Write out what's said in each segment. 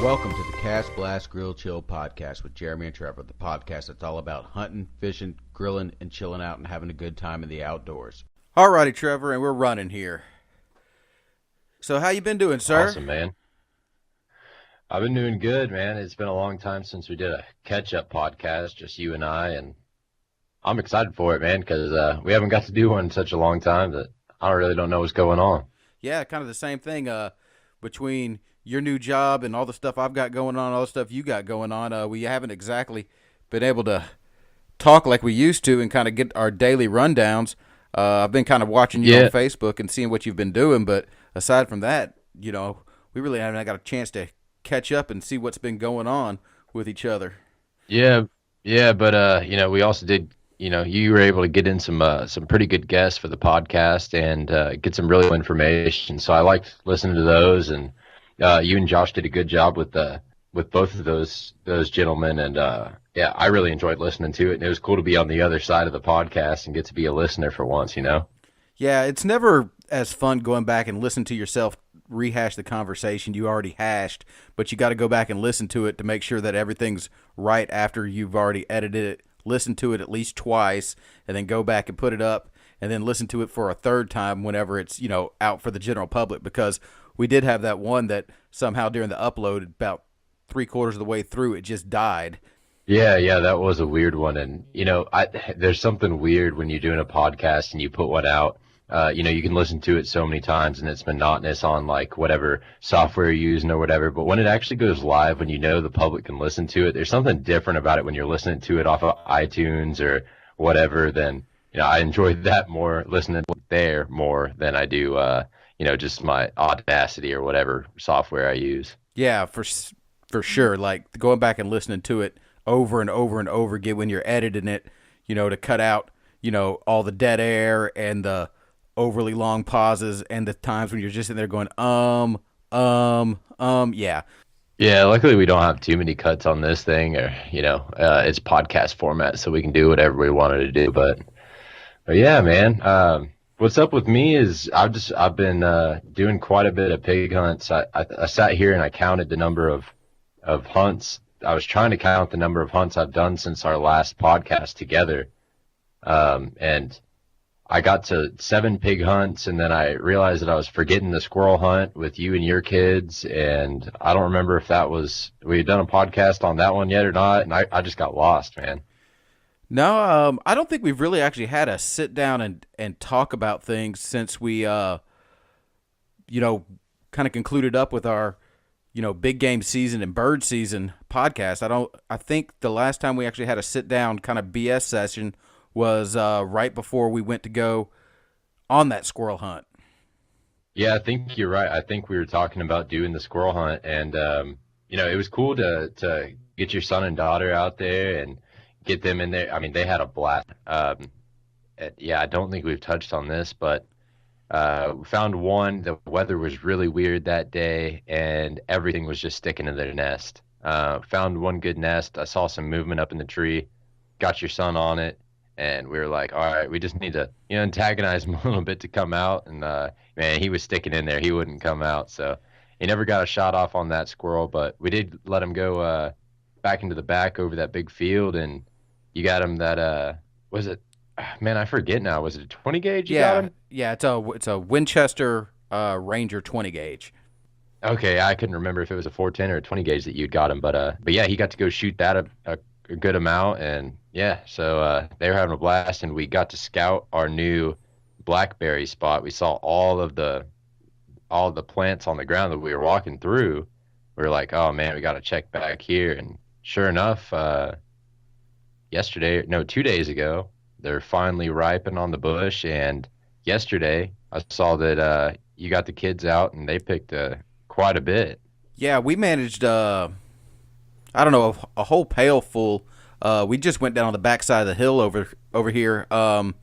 Welcome to the Cast Blast Grill Chill podcast with Jeremy and Trevor, the podcast that's all about hunting, fishing, grilling, and chilling out and having a good time in the outdoors. Alrighty, Trevor, and we're running here. So how you been doing, sir? Awesome, man. I've been doing good, man. It's been a long time since we did a catch-up podcast, just you and I, and I'm excited for it, man, because we haven't got to do one in such a long time that I really don't know what's going on. Yeah, kind of the same thing between your new job and all the stuff I've got going on, all the stuff you got going on. We haven't exactly been able to talk like we used to and kind of get our daily rundowns. I've been kind of watching you on Facebook and seeing what you've been doing, but aside from that, you know, we really haven't got a chance to catch up and see what's been going on with each other. Yeah, but you know, we also did. You know, you were able to get in some pretty good guests for the podcast and get some really good information. So I liked listening to those, and you and Josh did a good job with both of those gentlemen, and yeah, I really enjoyed listening to it. And it was cool to be on the other side of the podcast and get to be a listener for once, you know. Yeah, it's never as fun going back and listen to yourself rehash the conversation you already hashed, but you got to go back and listen to it to make sure that everything's right after you've already edited it. Listen to it at least twice, and then go back and put it up, and then listen to it for a third time whenever it's, you know, out for the general public, because we did have that one that somehow during the upload, about 3/4 of the way through, it just died. Yeah, that was a weird one. And, you know, there's something weird when you're doing a podcast and you put one out. You know, you can listen to it so many times and it's monotonous on like whatever software you're using or whatever. But when it actually goes live, when you know the public can listen to it, there's something different about it when you're listening to it off of iTunes or whatever. Then, you know, I enjoy that more, listening there more than I do, you know, just my Audacity or whatever software I use. Yeah, for sure. Like going back and listening to it over and over and over again when you're editing it, you know, to cut out, you know, all the dead air and the overly long pauses and the times when you're just in there going, yeah. Yeah, luckily we don't have too many cuts on this thing, or, you know, it's podcast format, so we can do whatever we wanted to do. But yeah, man, what's up with me is I've been doing quite a bit of pig hunts. I sat here and I counted the number of hunts. I was trying to count the number of hunts I've done since our last podcast together. And I got to 7 pig hunts, and then I realized that I was forgetting the squirrel hunt with you and your kids, and I don't remember if we had done a podcast on that one yet or not, and I just got lost, man. No, I don't think we've really actually had a sit down and talk about things since we, you know, kind of concluded up with our, you know, big game season and bird season podcast. I think the last time we actually had a sit down kind of BS session was right before we went to go on that squirrel hunt. Yeah, I think you're right. I think we were talking about doing the squirrel hunt, and you know, it was cool to get your son and daughter out there and get them in there. I mean, they had a blast. Yeah, I don't think we've touched on this, but we found one. The weather was really weird that day, and everything was just sticking to their nest. Found one good nest. I saw some movement up in the tree. Got your son on it. And we were like, all right, we just need to, you know, antagonize him a little bit to come out. And, man, he was sticking in there. He wouldn't come out. So he never got a shot off on that squirrel. But we did let him go back into the back over that big field. And you got him that, was it, man, I forget now. Was it a 20 gauge you got him? Yeah, it's a Winchester Ranger 20 gauge. Okay, I couldn't remember if it was a 410 or a 20 gauge that you'd got him. But yeah, he got to go shoot that a good amount, and yeah, so they were having a blast, and we got to scout our new blackberry spot. We saw all the plants on the ground that we were walking through. We were like, oh man, we got to check back here, and sure enough, 2 days ago, they're finally ripening on the bush, and yesterday I saw that you got the kids out, and they picked quite a bit. Yeah, we managed I don't know, a whole pail full. We just went down on the backside of the hill over here, and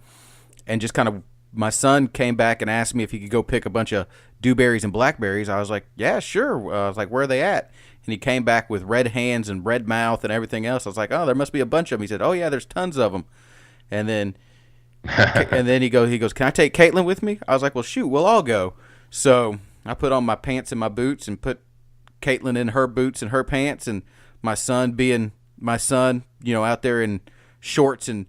just kind of, my son came back and asked me if he could go pick a bunch of dewberries and blackberries. I was like, yeah, sure. I was like, where are they at? And he came back with red hands and red mouth and everything else. I was like, oh, there must be a bunch of them. He said, oh yeah, there's tons of them. And then he goes, can I take Caitlin with me? I was like, well, shoot, we'll all go. So I put on my pants and my boots and put Caitlin in her boots and her pants, and my son being my son, out there in shorts and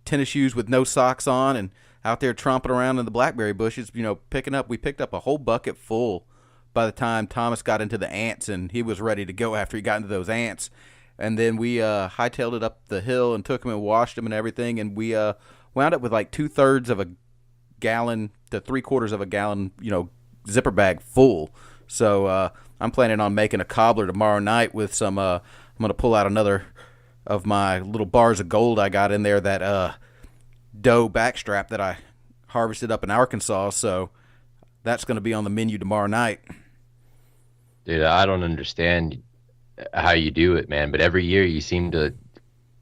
tennis shoes with no socks on, and out there tromping around in the blackberry bushes, we picked up a whole bucket full by the time Thomas got into the ants, and he was ready to go after he got into those ants. And then we hightailed it up the hill and took him and washed him and everything, and we wound up with like 2/3 of a gallon to 3/4 of a gallon, zipper bag full. So I'm planning on making a cobbler tomorrow night with some. I'm gonna pull out another of my little bars of gold I got in there, that doe backstrap that I harvested up in Arkansas. So that's gonna be on the menu tomorrow night. Dude, I don't understand how you do it, man. But every year you seem to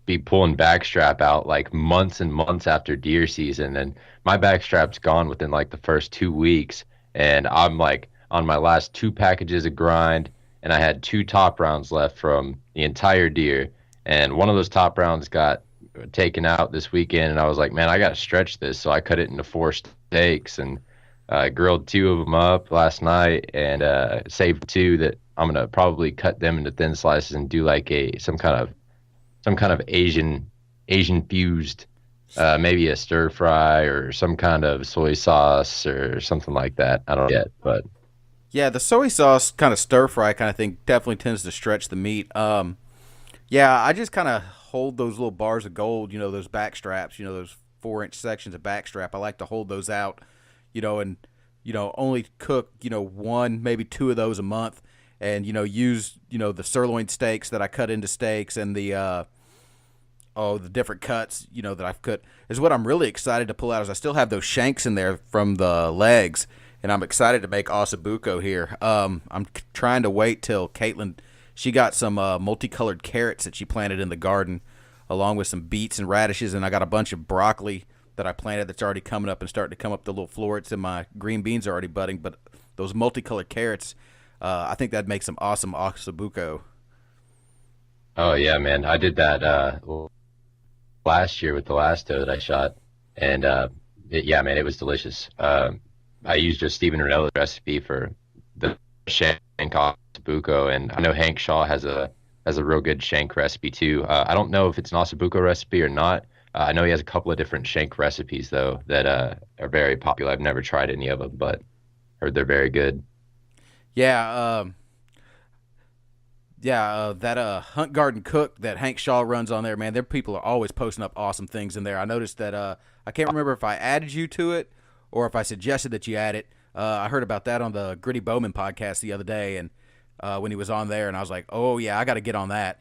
be pulling backstrap out like months and months after deer season, and my backstrap's gone within like the first 2 weeks, and I'm like on my last 2 packages of grind, and I had 2 top rounds left from the entire deer, and one of those top rounds got taken out this weekend, and I was like, man, I gotta stretch this, so I cut it into 4 steaks, and grilled 2 of them up last night, and saved 2 that I'm gonna probably cut them into thin slices and do like some kind of Asian fused, maybe a stir fry or some kind of soy sauce or something like that. I don't know yet, but yeah, the soy sauce kind of stir fry kind of thing definitely tends to stretch the meat. Yeah, I just kind of hold those little bars of gold, those back straps, those 4-inch sections of back strap. I like to hold those out, and only cook 1, maybe 2 of those a month, and use the sirloin steaks that I cut into steaks, and the different cuts that I've cut is what I'm really excited to pull out. Is I still have those shanks in there from the legs, and I'm excited to make ossobuco here. I'm trying to wait till Caitlin, she got some multicolored carrots that she planted in the garden, along with some beets and radishes, and I got a bunch of broccoli that I planted that's already coming up and starting to come up the little florets, and my green beans are already budding. But those multicolored carrots, I think that'd make some awesome ossobuco. oh yeah, man, I did that last year with the last doe that I shot, and yeah, man, it was delicious. I used just Stephen Renella's recipe for the shank ossobuco, and I know Hank Shaw has a real good shank recipe too. I don't know if it's an ossobuco recipe or not. I know he has a couple of different shank recipes though that are very popular. I've never tried any of them, but heard they're very good. Yeah, that Hunt Garden Cook that Hank Shaw runs on there, man, their people are always posting up awesome things in there. I noticed that I can't remember if I added you to it or if I suggested that you add it. I heard about that on the Gritty Bowman podcast the other day, and when he was on there, and I was like, oh yeah, I got to get on that.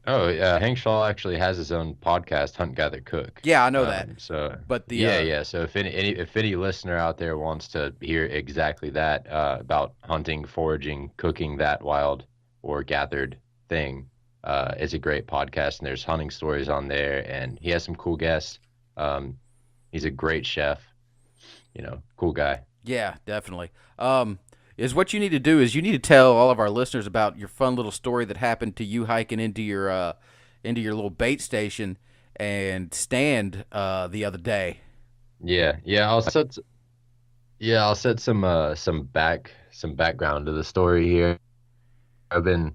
Oh yeah, Hank Shaw actually has his own podcast, Hunt Gather Cook. Yeah, I know that. So, but the yeah. So if any listener out there wants to hear exactly that about hunting, foraging, cooking that wild or gathered thing, it's a great podcast, and there's hunting stories on there, and he has some cool guests. He's a great chef, cool guy. Yeah, definitely. Is what you need to do is you need to tell all of our listeners about your fun little story that happened to you hiking into your little bait station and stand the other day. Yeah. I'll set some background to the story here. I've been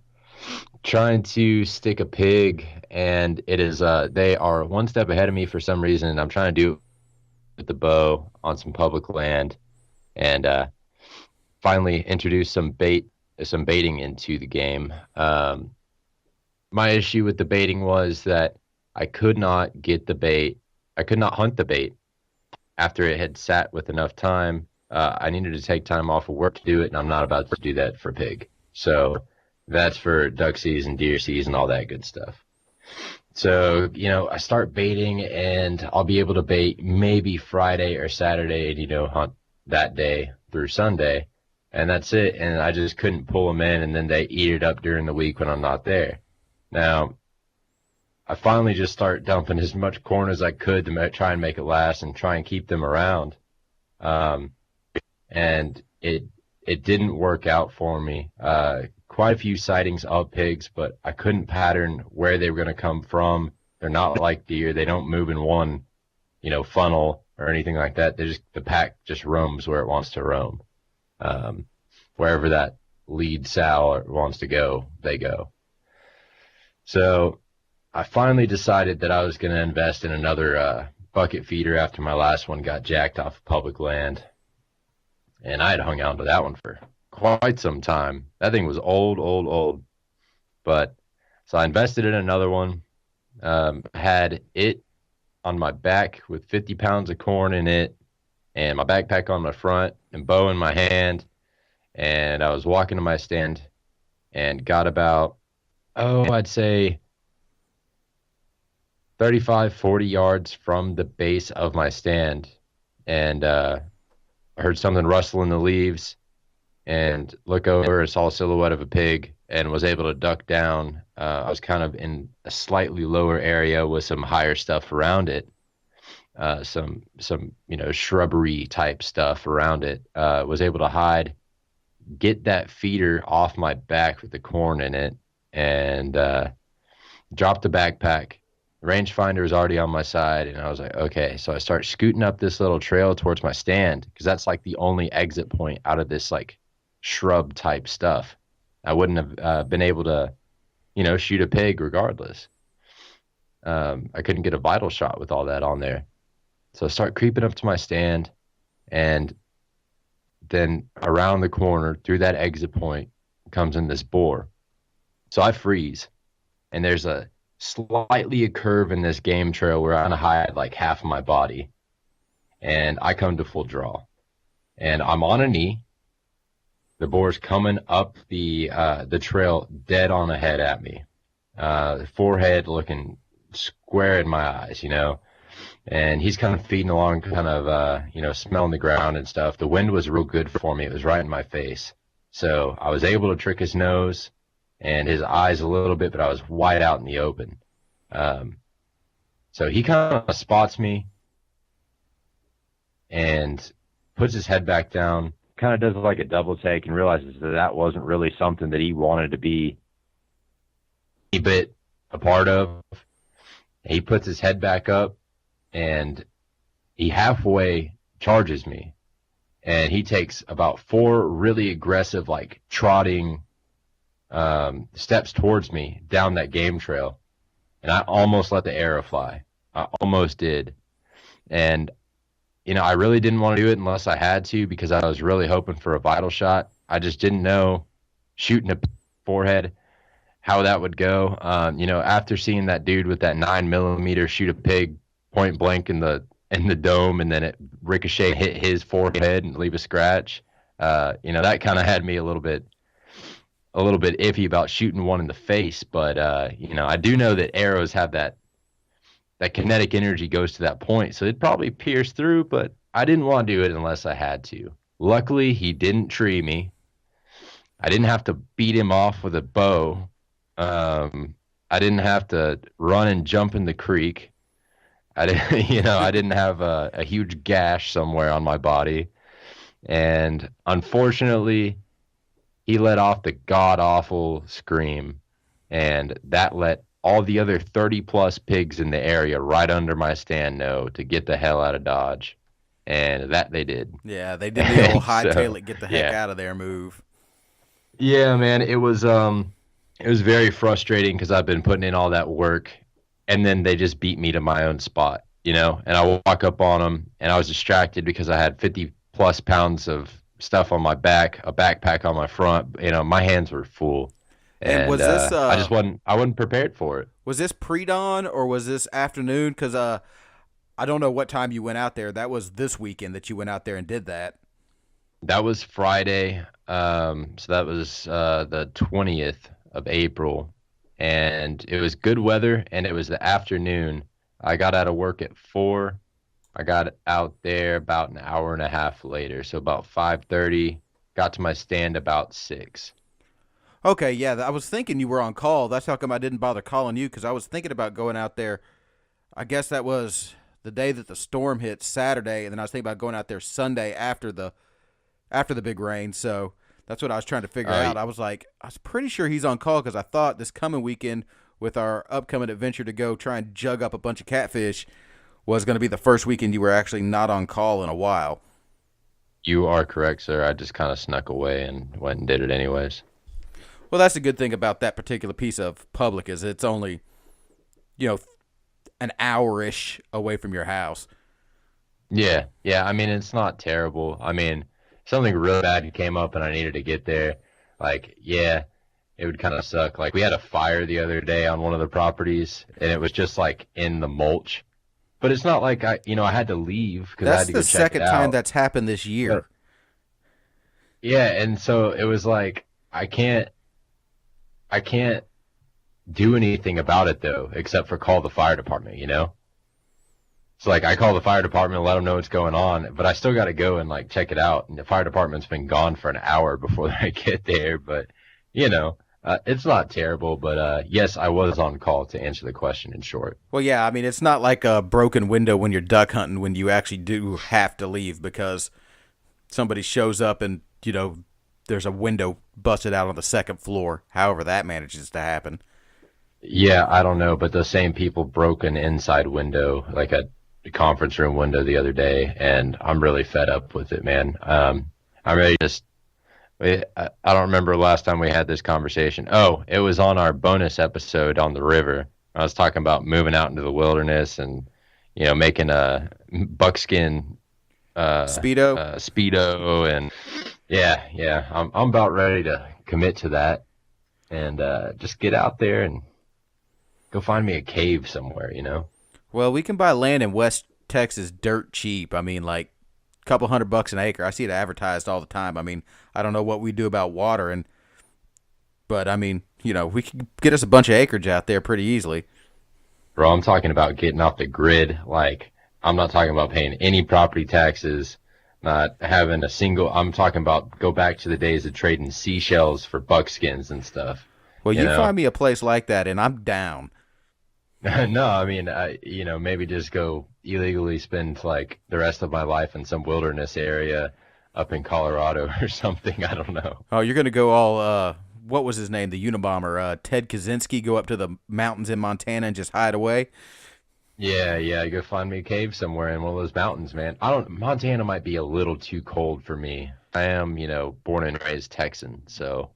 trying to stick a pig, and it is they are one step ahead of me for some reason, and I'm trying to do it with the bow on some public land, and finally introduce some baiting into the game. My issue with the baiting was that I could not get the bait. I could not hunt the bait after it had sat with enough time. I needed to take time off of work to do it, and I'm not about to do that for pig. So that's for duck season, deer season, all that good stuff. So, I start baiting, and I'll be able to bait maybe Friday or Saturday and, hunt that day through Sunday. And that's it. And I just couldn't pull them in, and then they eat it up during the week when I'm not there. Now, I finally just start dumping as much corn as I could to try and make it last and try and keep them around. And it didn't work out for me. Quite a few sightings of pigs, but I couldn't pattern where they were going to come from. They're not like deer. They don't move in one, funnel or anything like that. The pack just roams where it wants to roam. Wherever that lead sow wants to go, they go. So I finally decided that I was going to invest in another bucket feeder after my last one got jacked off of public land. And I had hung on to that one for quite some time. That thing was old. But so I invested in another one, had it on my back with 50 pounds of corn in it, and my backpack on my front, and bow in my hand. And I was walking to my stand and got about, I'd say 35, 40 yards from the base of my stand. And I heard something rustle in the leaves and look over and saw a silhouette of a pig and was able to duck down. I was kind of in a slightly lower area with some higher stuff around it. Some shrubbery type stuff around it. Was able to hide, get that feeder off my back with the corn in it, and drop the backpack. Rangefinder was already on my side, and I was like, okay. So I start scooting up this little trail towards my stand because that's like the only exit point out of this like shrub type stuff. I wouldn't have been able to, shoot a pig regardless. I couldn't get a vital shot with all that on there. So I start creeping up to my stand, and then around the corner through that exit point comes in this boar. So I freeze, and there's slightly a curve in this game trail where I'm gonna hide like half of my body, and I come to full draw, and I'm on a knee. The boar's coming up the trail dead on ahead at me, forehead looking square in my eyes, and he's kind of feeding along, kind of smelling the ground and stuff. The wind was real good for me. It was right in my face, so I was able to trick his nose and his eyes a little bit, but I was wide out in the open. So he kind of spots me and puts his head back down, kind of does like a double take and realizes that wasn't really something that he wanted to be a bit a part of. He puts his head back up and he halfway charges me, and he takes about 4 really aggressive, like trotting steps towards me down that game trail, and I almost let the arrow fly. I almost did. And I really didn't want to do it unless I had to, because I was really hoping for a vital shot. I just didn't know shooting a forehead how that would go. After seeing that dude with that 9mm shoot a pig point blank in the dome, and then it ricochet hit his forehead and leave a scratch, that kind of had me a little bit iffy about shooting one in the face. But I do know that arrows have that kinetic energy goes to that point, so it'd probably pierce through, but I didn't want to do it unless I had to. Luckily, he didn't tree me. I didn't have to beat him off with a bow. I didn't have to run and jump in the creek. I didn't have a huge gash somewhere on my body. And unfortunately, he let off the god-awful scream, and that let all the other 30-plus pigs in the area right under my stand know to get the hell out of Dodge. And that they did. Yeah, they did the old hightail it, get the heck out of there move. Yeah, man, it was very frustrating because I've been putting in all that work, and then they just beat me to my own spot, and I walk up on them, and I was distracted because I had 50-plus pounds of stuff on my back, a backpack on my front. My hands were full. And was this? I wasn't prepared for it. Was this pre-dawn or was this afternoon? Because I don't know what time you went out there. That was this weekend that you went out there and did that. That was Friday. So that was the 20th of April, and it was good weather, and it was the afternoon. I got out of work at 4. I got out there about an hour and a half later, so about 5:30. Got to my stand about 6. Okay, yeah, I was thinking you were on call. That's how come I didn't bother calling you, because I was thinking about going out there. I guess that was the day that the storm hit, Saturday, and then I was thinking about going out there Sunday after the big rain. So that's what I was trying to figure out. I was pretty sure he's on call, because I thought this coming weekend with our upcoming adventure to go try and jug up a bunch of catfish was going to be the first weekend you were actually not on call in a while. You are correct, sir. I just kind of snuck away and went and did it anyways. Well, that's the good thing about that particular piece of public is it's only, you know, an hour-ish away from your house. Yeah, yeah. I mean, it's not terrible. I mean, something really bad came up and I needed to get there. Like, yeah, it would kind of suck. Like, we had a fire the other day on one of the properties, and it was just like in the mulch. But it's not like I had to leave because I That's had to the go check it second time out. that's happened this year. But yeah, and so it was like I can't do anything about it though, except for call the fire department. It's like I call the fire department and let them know what's going on, but I still got to go and like check it out. And the fire department's been gone for an hour before I get there. But it's not terrible. But yes, I was on call to answer the question in short. Well, yeah, I mean, it's not like a broken window when you're duck hunting when you actually do have to leave because somebody shows up and, there's a window busted out on the second floor, however that manages to happen. Yeah, I don't know, but the same people broke an inside window, like a conference room window the other day, and I'm really fed up with it, man. I'm ready to just. I don't remember last time we had this conversation. Oh, it was on our bonus episode on the river. I was talking about moving out into the wilderness and, making a buckskin Speedo? speedo, and yeah, I'm about ready to commit to that and just get out there and go find me a cave somewhere. Well, we can buy land in West Texas dirt cheap. I mean, like a couple $100 an acre. I see it advertised all the time. I mean, I don't know what we do about water, but I mean, we can get us a bunch of acreage out there pretty easily. Bro, I'm talking about getting off the grid. Like, I'm not talking about paying any property taxes, not having a single. I'm talking about go back to the days of trading seashells for buckskins and stuff. Well, you know? find me a place like that, and I'm down. No, I mean, maybe just go illegally spend like the rest of my life in some wilderness area up in Colorado or something. I don't know. Oh, you're gonna go all what was his name? The Unabomber, Ted Kaczynski, go up to the mountains in Montana and just hide away. Yeah, go find me a cave somewhere in one of those mountains, man. Montana might be a little too cold for me. I am, born and raised Texan, so.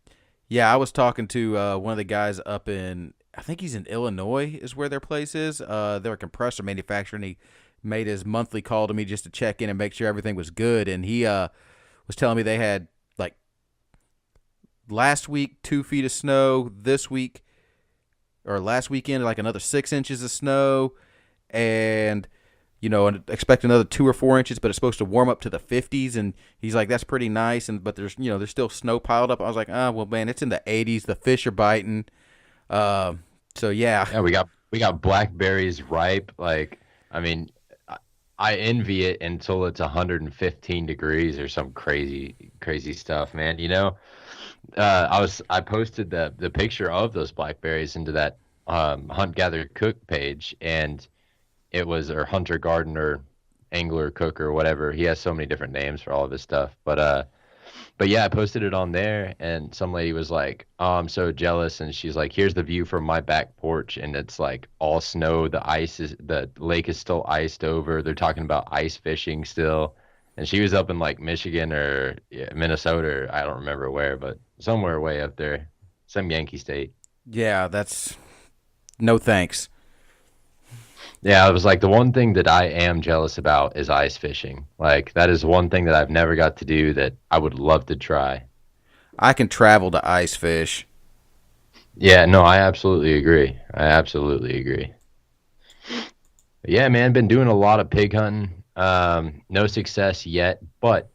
Yeah, I was talking to one of the guys up in, I think he's in Illinois is where their place is. They're a compressor manufacturer, and he made his monthly call to me just to check in and make sure everything was good. And he was telling me they had, like, last week 2 feet of snow, this week, or last weekend, like another 6 inches of snow, and and expect another 2 or 4 inches, but it's supposed to warm up to the 50s. And he's like, that's pretty nice. But there's there's still snow piled up. I was like, well, man, it's in the 80s. The fish are biting. So yeah. Yeah, we got blackberries ripe. Like, I mean, I envy it until it's 115 degrees or some crazy stuff, man. I posted the picture of those blackberries into that Hunt Gather Cook page, and it was or hunter gardener angler cook or whatever. He has so many different names for all of his stuff, but yeah, I posted it on there, and some lady was like, "Oh, I'm so jealous," and she's like, "Here's the view from my back porch," and it's like all snow. The lake is still iced over. They're talking about ice fishing still, and she was up in like Michigan or Minnesota, or I don't remember where, but somewhere way up there, some Yankee state. Yeah, that's no thanks. Yeah, it was like the one thing that I am jealous about is ice fishing. Like that is one thing that I've never got to do that I would love to try. I can travel to ice fish. Yeah, no, I absolutely agree. But yeah, man, been doing a lot of pig hunting. No success yet, but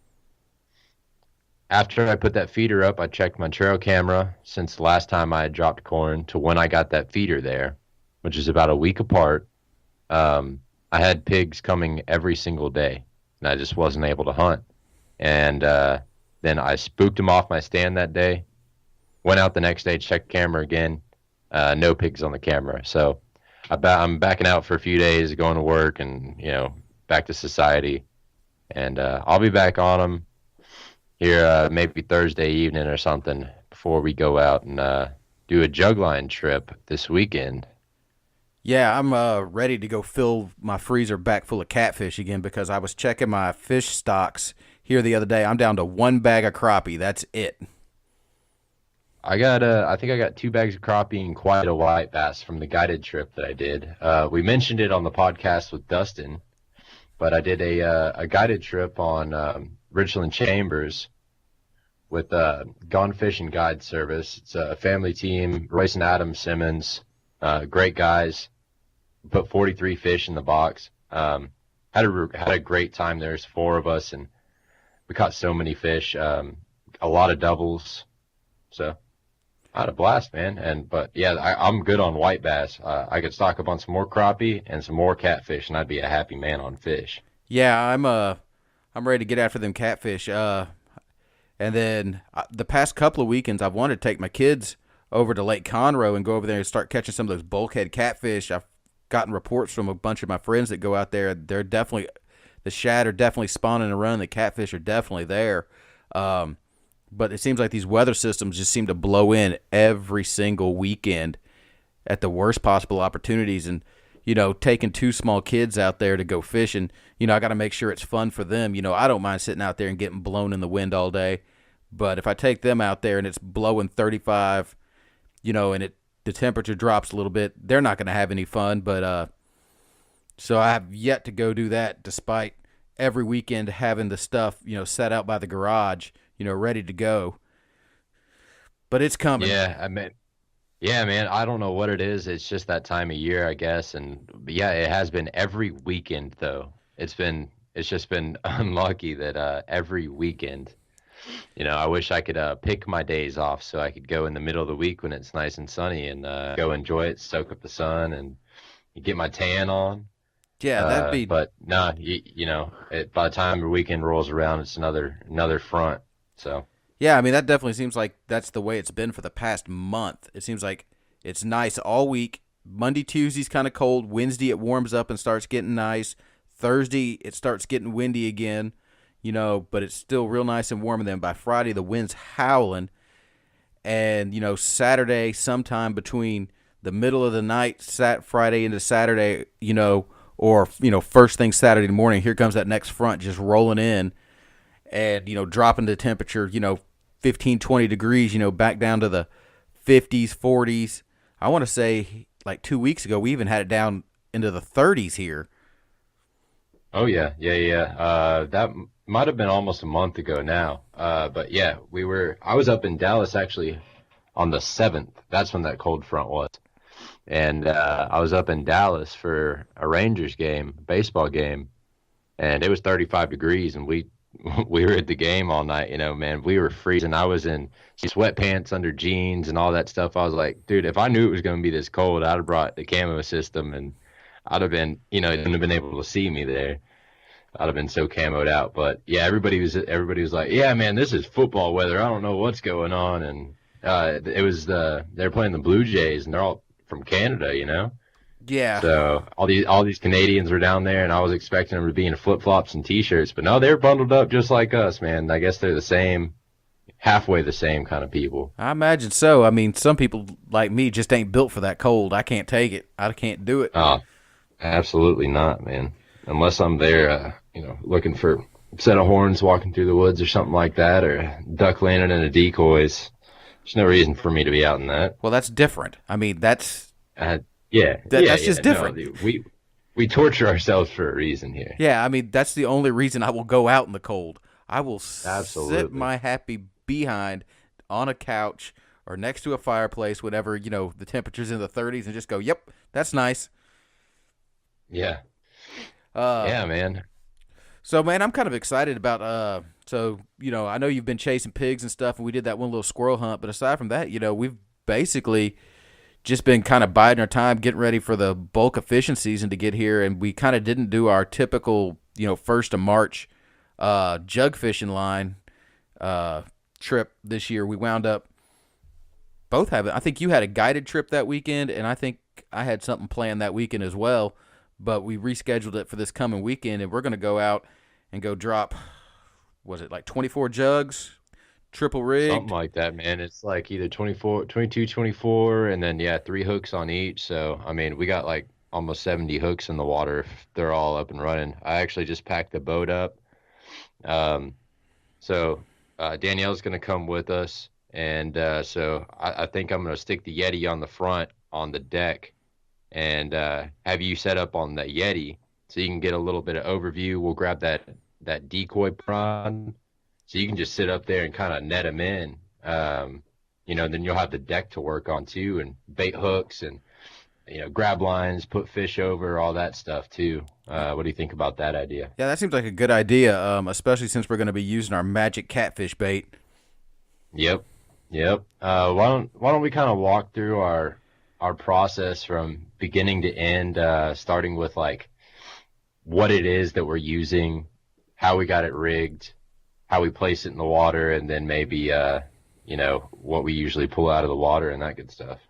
after I put that feeder up, I checked my trail camera since the last time I had dropped corn to when I got that feeder there, which is about a week apart. I had pigs coming every single day, and I just wasn't able to hunt. And then I spooked them off my stand that day. Went out the next day, checked the camera again. No pigs on the camera. So I'm backing out for a few days, going to work, and back to society. And I'll be back on them here maybe Thursday evening or something before we go out and do a jug line trip this weekend. Yeah, I'm ready to go fill my freezer back full of catfish again because I was checking my fish stocks here the other day. I'm down to 1 bag of crappie. That's it. I think I got 2 bags of crappie and quite a white bass from the guided trip that I did. We mentioned it on the podcast with Dustin, but I did a guided trip on Richland Chambers with Gone Fishing Guide Service. It's a family team. Royce and Adam Simmons, great guys. Put 43 fish in the box. Had a great time. There's 4 of us, and we caught so many fish. A lot of doubles. So I had a blast, man. But yeah, I'm good on white bass. I could stock up on some more crappie and some more catfish, and I'd be a happy man on fish. Yeah, I'm ready to get after them catfish. And then the past couple of weekends, I've wanted to take my kids over to Lake Conroe and go over there and start catching some of those bulkhead catfish. I've gotten reports from a bunch of my friends that go out there. They're definitely, the shad are definitely spawning and running. The catfish are definitely there. But it seems like these weather systems just seem to blow in every single weekend at the worst possible opportunities. And, taking 2 small kids out there to go fishing, I got to make sure it's fun for them. I don't mind sitting out there and getting blown in the wind all day. But if I take them out there and it's blowing 35, and the temperature drops a little bit, they're not going to have any fun. But so I have yet to go do that, despite every weekend having the stuff, set out by the garage, ready to go. But it's coming. Yeah, man, I don't know what it is. It's just that time of year, I guess. But yeah, it has been every weekend though. It's just been unlucky that every weekend. I wish I could pick my days off so I could go in the middle of the week when it's nice and sunny and go enjoy it, soak up the sun, and get my tan on. Yeah, that'd be. But nah, by the time the weekend rolls around, it's another front. So. Yeah, I mean, that definitely seems like that's the way it's been for the past month. It seems like it's nice all week. Monday, Tuesday's kind of cold. Wednesday, it warms up and starts getting nice. Thursday, it starts getting windy again, but it's still real nice and warm. And then by Friday, the wind's howling. And, Saturday, sometime between the middle of the night, Friday into Saturday, or, first thing Saturday morning, here comes that next front just rolling in and, dropping the temperature, 15, 20 degrees, back down to the 50s, 40s. I want to say like 2 weeks ago, we even had it down into the 30s here. Oh, yeah. That might have been almost a month ago now. But yeah, I was up in Dallas actually on the 7th. That's when that cold front was. And I was up in Dallas for a Rangers game, baseball game, and it was 35 degrees, and we were at the game all night, man. We were freezing. I was in sweatpants under jeans and all that stuff. I was like, dude, if I knew it was going to be this cold, I'd have brought the camo system, and I'd have been, you wouldn't have been able to see me there. I'd have been so camoed out. But yeah, everybody was like, yeah, man, this is football weather. I don't know what's going on. And they were playing the Blue Jays, and they're all from Canada, Yeah. So all these Canadians were down there, and I was expecting them to be in flip-flops and T-shirts, but no, they're bundled up just like us, man. I guess they're the same, halfway the same kind of people. I imagine so. I mean, some people like me just ain't built for that cold. I can't take it. I can't do it. Oh, absolutely not, man. Unless I'm there, looking for a set of horns walking through the woods or something like that, or duck landing in a decoys. There's no reason for me to be out in that. Well, that's different. I mean, that's that's just different. No, we torture ourselves for a reason here. Yeah, I mean, that's the only reason I will go out in the cold. I will sit my happy behind on a couch or next to a fireplace whenever, the temperature's in the 30s and just go, yep, that's nice. Yeah. Yeah, man. So, man, I'm kind of excited about, I know you've been chasing pigs and stuff, and we did that one little squirrel hunt, but aside from that, we've basically just been kind of biding our time, getting ready for the bulk of fishing season to get here, and we kind of didn't do our typical, 1st of March jug fishing line trip this year. We wound up both having, I think you had a guided trip that weekend, and I think I had something planned that weekend as well, but we rescheduled it for this coming weekend, and we're going to go out and go drop, was it like 24 jugs, triple rigged? Something like that, man. It's like either 22, 24, and then, 3 hooks on each. So, I mean, we got like almost 70 hooks in the water if they're all up and running. I actually just packed the boat up. So Danielle's going to come with us, and so I think I'm going to stick the Yeti on the front on the deck, and have you set up on the Yeti so you can get a little bit of overview. We'll grab that decoy prawn, so you can just sit up there and kind of net them in. Then you'll have the deck to work on too, and bait hooks and grab lines, put fish over, all that stuff too. What do you think about that idea? Yeah, that seems like a good idea, especially since we're going to be using our magic catfish bait. Yep, yep. Why don't we kind of walk through our process from beginning to end, starting with like what it is that we're using, how we got it rigged, how we place it in the water, and then maybe what we usually pull out of the water and that good stuff.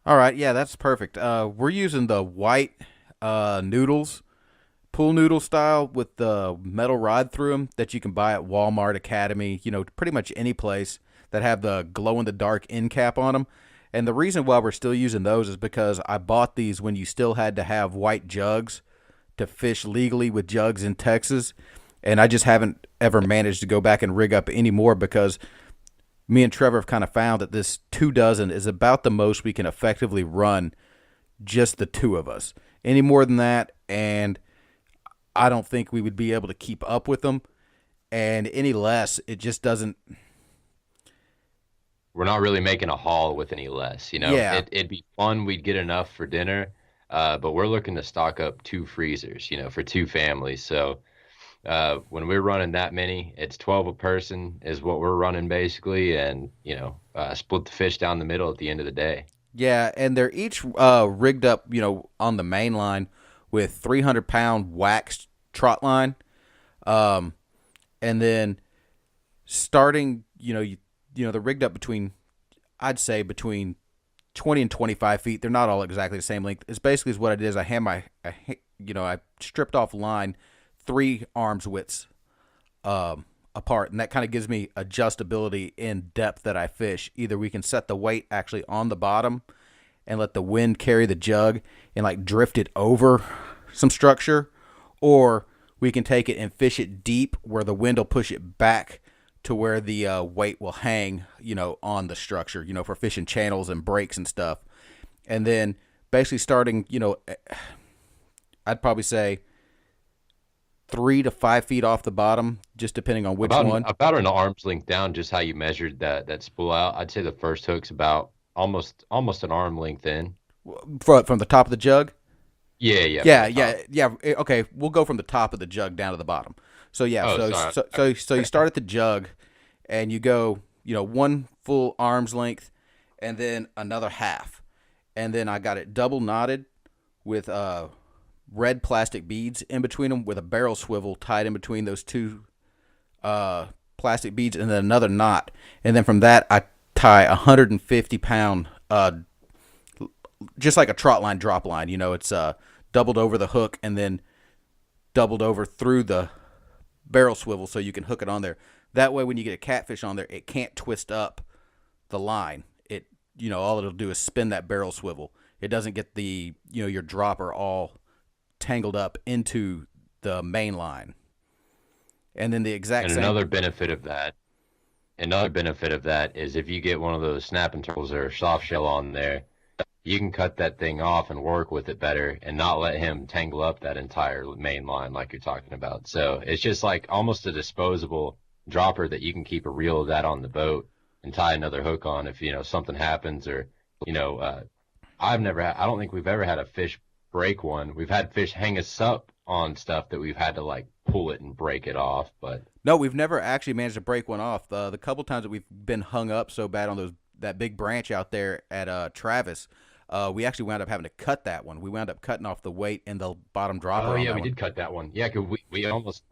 All right, yeah, that's perfect. We're using the white noodles, pool noodle style with the metal rod through them that you can buy at Walmart, Academy, pretty much any place that have the glow-in-the-dark end cap on them. And the reason why we're still using those is because I bought these when you still had to have white jugs to fish legally with jugs in Texas, and I just haven't ever managed to go back and rig up any more because me and Trevor have kind of found that this 24 is about the most we can effectively run just the two of us. Any more than that, and I don't think we would be able to keep up with them. And any less, it just doesn't. We're not really making a haul with any less. Yeah. It'd be fun. We'd get enough for dinner, but we're looking to stock up 2 freezers, for 2 families. So when we're running that many, it's 12 a person is what we're running basically, and split the fish down the middle at the end of the day. Yeah, and they're each rigged up, on the main line with 300-pound wax trot line, and then starting, they're rigged up between, I'd say between 20 and 25 feet. They're not all exactly the same length. It's basically what I did is I stripped off line 3 arms widths apart, and that kind of gives me adjustability in depth that I fish. Either we can set the weight actually on the bottom and let the wind carry the jug and like drift it over some structure, or we can take it and fish it deep where the wind will push it back to where the weight will hang, on the structure, for fishing channels and breaks and stuff. And then basically starting, I'd probably say 3 to 5 feet off the bottom, just depending on which one. About an arm's length down, just how you measured that spool out. I'd say the first hook's about almost an arm length in. From the top of the jug? Yeah. Okay, we'll go from the top of the jug down to the bottom. So yeah, so you start at the jug, and you go, 1 full arm's length, and then another half, and then I got it double knotted with red plastic beads in between them with a barrel swivel tied in between those 2 plastic beads, and then another knot, and then from that I tie a 150-pound just like a trot line drop line. It's doubled over the hook and then doubled over through the barrel swivel so you can hook it on there. That way when you get a catfish on there, it can't twist up the line. It all it'll do is spin that barrel swivel. It doesn't get the your dropper all tangled up into the main line. And then the exact same. Another benefit of that is if you get one of those snapping turtles or soft shell on there, you can cut that thing off and work with it better and not let him tangle up that entire main line like you're talking about. So it's just like almost a disposable dropper that you can keep a reel of that on the boat and tie another hook on if something happens, or I don't think we've ever had a fish break one. We've had fish hang us up on stuff that we've had to like pull it and break it off, but no, we've never actually managed to break one off. The couple times that we've been hung up so bad on that big branch out there at Travis, we actually wound up having to cut that one. We wound up cutting off the weight and the bottom dropper. Oh yeah, we did cut that one. Yeah, 'cause we almost.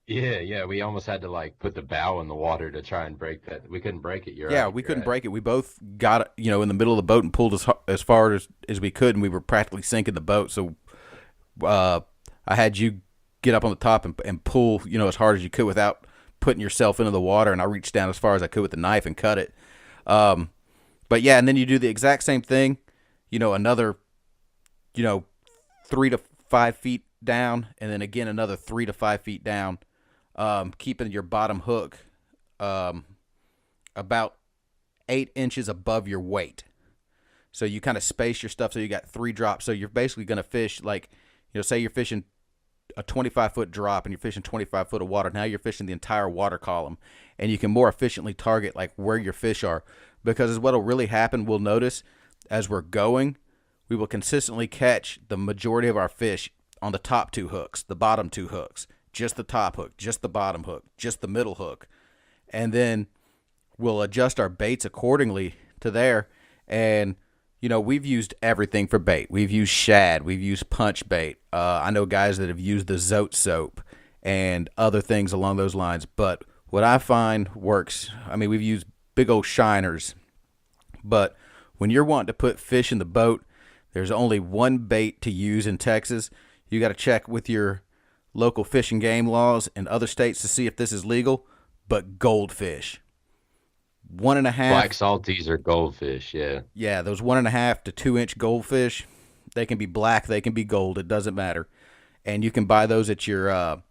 Yeah, we almost had to like put the bow in the water to try and break that. We couldn't break it. We couldn't break it. We both got in the middle of the boat and pulled as far as we could, and we were practically sinking the boat. So I had you get up on the top and pull as hard as you could without putting yourself into the water, and I reached down as far as I could with the knife and cut it. But yeah, and then you do the exact same thing, another 3 to 5 feet down, and then again another 3 to 5 feet down. keeping your bottom hook about 8 inches above your weight. So you kind of space your stuff so you got 3 drops. So you're basically going to fish like, say you're fishing a 25-foot drop and you're fishing 25 foot of water. Now you're fishing the entire water column, and you can more efficiently target like where your fish are. Because as what'll really happen, we'll notice as we're going, we will consistently catch the majority of our fish on the top 2 hooks, the bottom 2 hooks, just the top hook, just the bottom hook, just the middle hook. And then we'll adjust our baits accordingly to there. And we've used everything for bait. We've used shad. We've used punch bait. I know guys that have used the Zote soap and other things along those lines. But what I find works, we've used big old shiners. But when you're wanting to put fish in the boat, there's only one bait to use in Texas. You got to check with your local fish and game laws in other states to see if this is legal. But goldfish. 1.5 black salties or goldfish, yeah, those 1.5 to 2 inch goldfish, they can be black, they can be gold, it doesn't matter. And you can buy those at your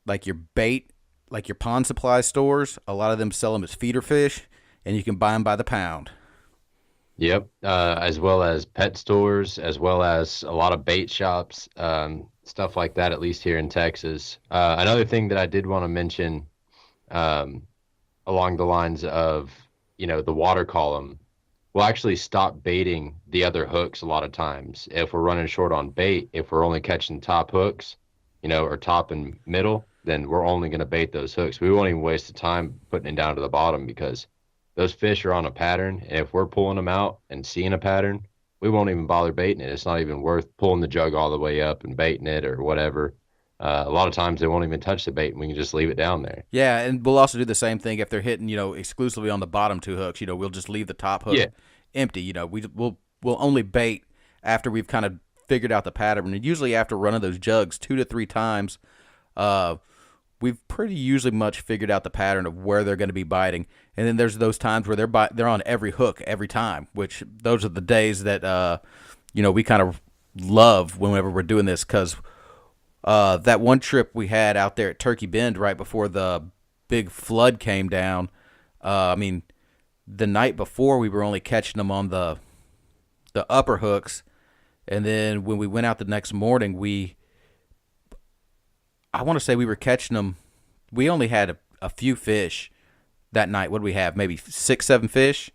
like your bait, like your pond supply stores. A lot of them sell them as feeder fish, and you can buy them by the pound. Yep, as well as pet stores, as well as a lot of bait shops, stuff like that, at least here in Texas. Another thing that I did want to mention, along the lines of, the water column, we'll actually stop baiting the other hooks a lot of times. If we're running short on bait, if we're only catching top hooks, or top and middle, then we're only going to bait those hooks. We won't even waste the time putting it down to the bottom because those fish are on a pattern. And if we're pulling them out and seeing a pattern, we won't even bother baiting it. It's not even worth pulling the jug all the way up and baiting it or whatever. A lot of times they won't even touch the bait, and we can just leave it down there. Yeah, and we'll also do the same thing if they're hitting, exclusively on the bottom 2 hooks. We'll just leave the top hook empty. We'll only bait after we've kind of figured out the pattern. And usually after running those jugs 2 to 3 times, we've pretty usually much figured out the pattern of where they're going to be biting. And then there's those times where they're on every hook every time, which those are the days that we kind of love whenever we're doing this because. That one trip we had out there at Turkey Bend right before the big flood came down, the night before we were only catching them on the upper hooks, and then when we went out the next morning, I want to say we were catching them. We only had a few fish that night. What did we have? Maybe 6, 7 fish?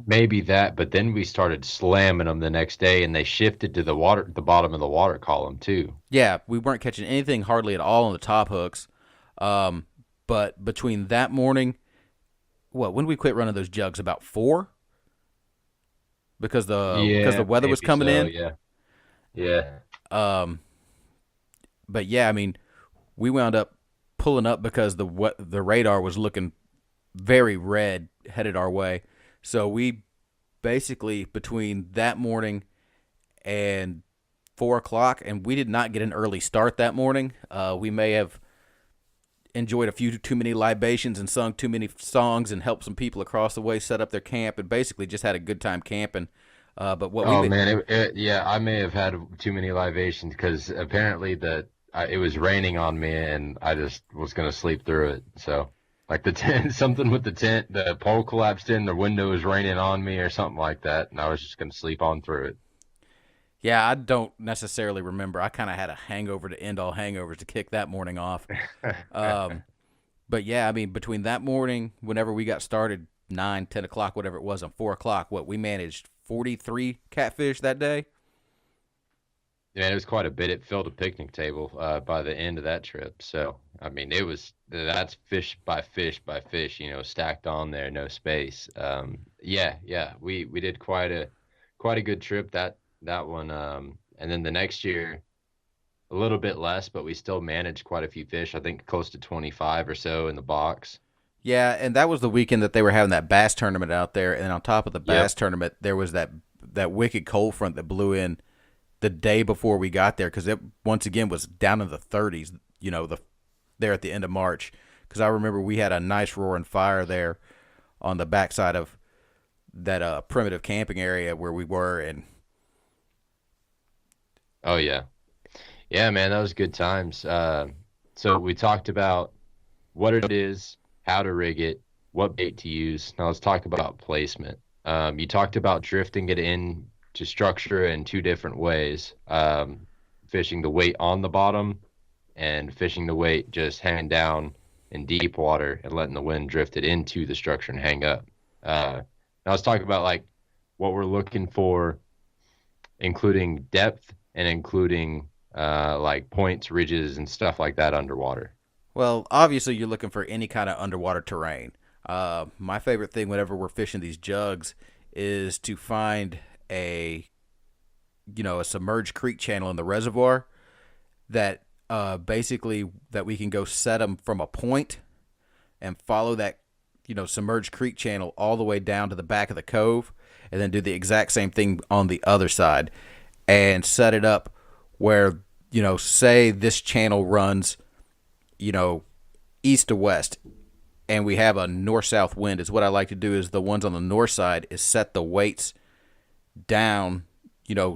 Maybe that, but then we started slamming them the next day, and they shifted to the bottom of the water column too. Yeah, we weren't catching anything hardly at all on the top hooks. But between that morning, when did we quit running those jugs? About 4? Because the weather was coming in. Yeah. But yeah, we wound up pulling up because the radar was looking very red headed our way. So we basically, between that morning and 4 o'clock, and we did not get an early start that morning. We may have enjoyed a few too many libations and sung too many songs and helped some people across the way set up their camp and basically just had a good time camping. I may have had too many libations because apparently it was raining on me and I just was going to sleep through it. So. Like the tent, something with the tent, the pole collapsed in, the window was raining on me or something like that, and I was just going to sleep on through it. Yeah, I don't necessarily remember. I kind of had a hangover to end all hangovers to kick that morning off. But yeah, between that morning, whenever we got started, 9, 10 o'clock, whatever it was, and 4 o'clock, we managed 43 catfish that day. Yeah, it was quite a bit. It filled a picnic table by the end of that trip. So, that's fish by fish by fish, stacked on there, no space. We did quite a good trip that one. And then the next year, a little bit less, but we still managed quite a few fish. I think close to 25 or so in the box. Yeah, and that was the weekend that they were having that bass tournament out there. And on top of the bass tournament, there was that wicked cold front that blew in the day before we got there because it once again was down in the 30s, there at the end of March. Because I remember we had a nice roaring fire there on the backside of that primitive camping area where we were. And oh yeah, man, that was good times. So we talked about what it is, how to rig it, what bait to use. Now let's talk about placement. You talked about drifting it in to structure in two different ways. Fishing the weight on the bottom and fishing the weight just hanging down in deep water and letting the wind drift it into the structure and hang up. Now let's talk about like what we're looking for, including depth and including like points, ridges, and stuff like that underwater. Well, obviously you're looking for any kind of underwater terrain. My favorite thing whenever we're fishing these jugs is to find a submerged creek channel in the reservoir that basically that we can go set them from a point and follow that submerged creek channel all the way down to the back of the cove, and then do the exact same thing on the other side and set it up where say this channel runs east to west, and we have a north-south wind. Is what I like to do is the ones on the north side is set the weights down,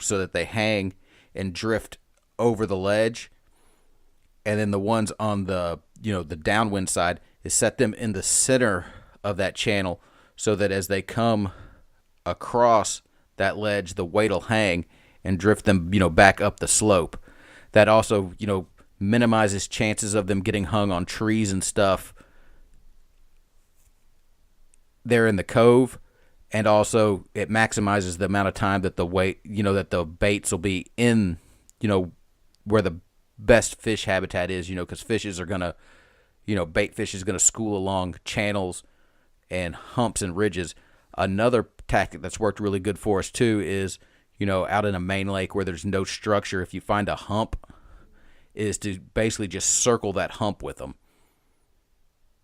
so that they hang and drift over the ledge, and then the ones on the the downwind side is set them in the center of that channel, so that as they come across that ledge, the weight will hang and drift them back up the slope. That also minimizes chances of them getting hung on trees and stuff there in the cove, and also it maximizes the amount of time that the weight that the baits will be in where the best fish habitat is, because fishes are gonna bait fish is gonna school along channels and humps and ridges. Another tactic that's worked really good for us too is out in a main lake where there's no structure, if you find a hump, is to basically just circle that hump with them.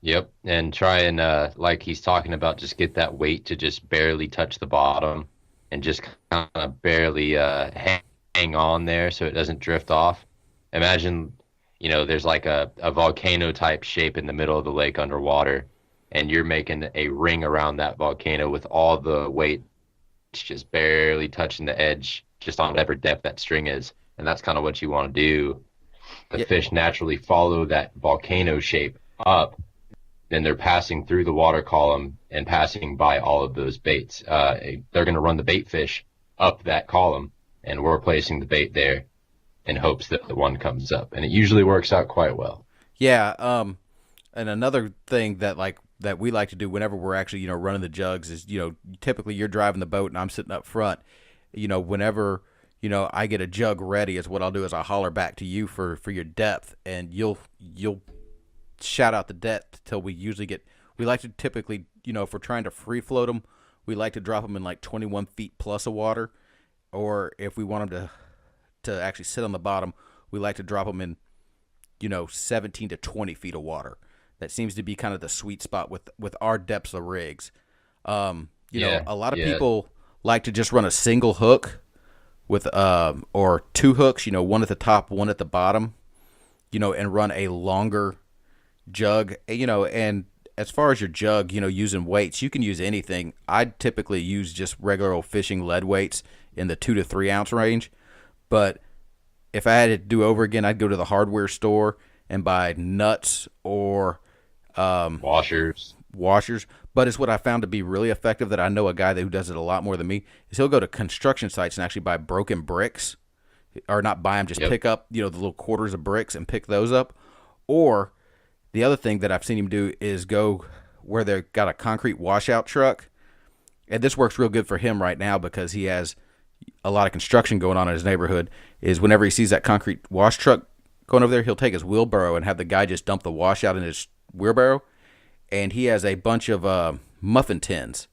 Yep, and try and like he's talking about, just get that weight to just barely touch the bottom and just kind of barely hang on there so it doesn't drift off. Imagine, there's like a volcano type shape in the middle of the lake underwater, and you're making a ring around that volcano with all the weight just barely touching the edge, just on whatever depth that string is. And that's kind of what you want to do. The fish naturally follow that volcano shape up, then they're passing through the water column and passing by all of those baits. They're going to run the bait fish up that column, and we're placing the bait there in hopes that the one comes up. And it usually works out quite well. Yeah. And another thing that we like to do whenever we're actually running the jugs is typically you're driving the boat and I'm sitting up front. Whenever I get a jug ready, is what I'll do is I'll holler back to you for your depth, and you'll shout out the depth till we usually get. We like to typically, if we're trying to free float them, we like to drop them in like 21 feet plus of water, or if we want them to actually sit on the bottom, we like to drop them in 17 to 20 feet of water. That seems to be kind of the sweet spot with our depths of rigs. A lot of people like to just run a single hook with or two hooks, one at the top, one at the bottom, and run a longer jug, and as far as your jug, using weights, you can use anything. I'd typically use just regular old fishing lead weights in the 2 to 3 ounce range, but if I had to do over again, I'd go to the hardware store and buy nuts or washers. But it's what I found to be really effective, that I know a guy who does it a lot more than me, is he'll go to construction sites and actually buy broken bricks, or not buy them, just pick up the little quarters of bricks and pick those up. Or the other thing that I've seen him do is go where they've got a concrete washout truck, and this works real good for him right now because he has a lot of construction going on in his neighborhood. Is whenever he sees that concrete wash truck going over there, he'll take his wheelbarrow and have the guy just dump the washout in his wheelbarrow, and he has a bunch of muffin tins,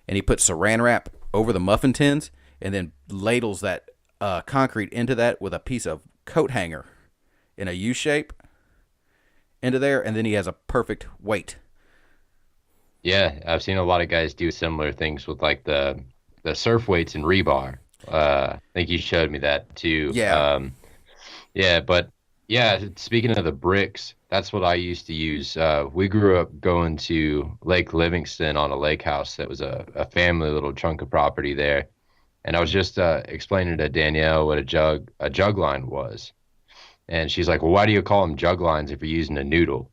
and he puts saran wrap over the muffin tins and then ladles that concrete into that with a piece of coat hanger in a U shape into there, and then he has a perfect weight. Yeah, I've seen a lot of guys do similar things with like the surf weights and rebar. I think you showed me that too. Yeah. But speaking of the bricks, that's what I used to use. We grew up going to Lake Livingston on a lake house that was a family little chunk of property there. And I was just explaining to Danielle what a jug line was. And she's like, well, why do you call them jug lines if you're using a noodle?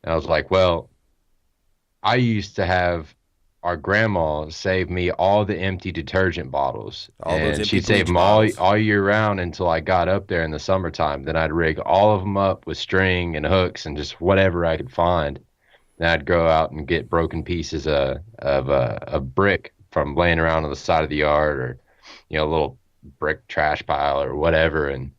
And I was like, well, I used to have our grandma save me all the empty detergent bottles, All those and empty she'd save bleach them bottles. all year round until I got up there in the summertime. Then I'd rig all of them up with string and hooks and just whatever I could find. Then I'd go out and get broken pieces of brick from laying around on the side of the yard, or a little brick trash pile or whatever, and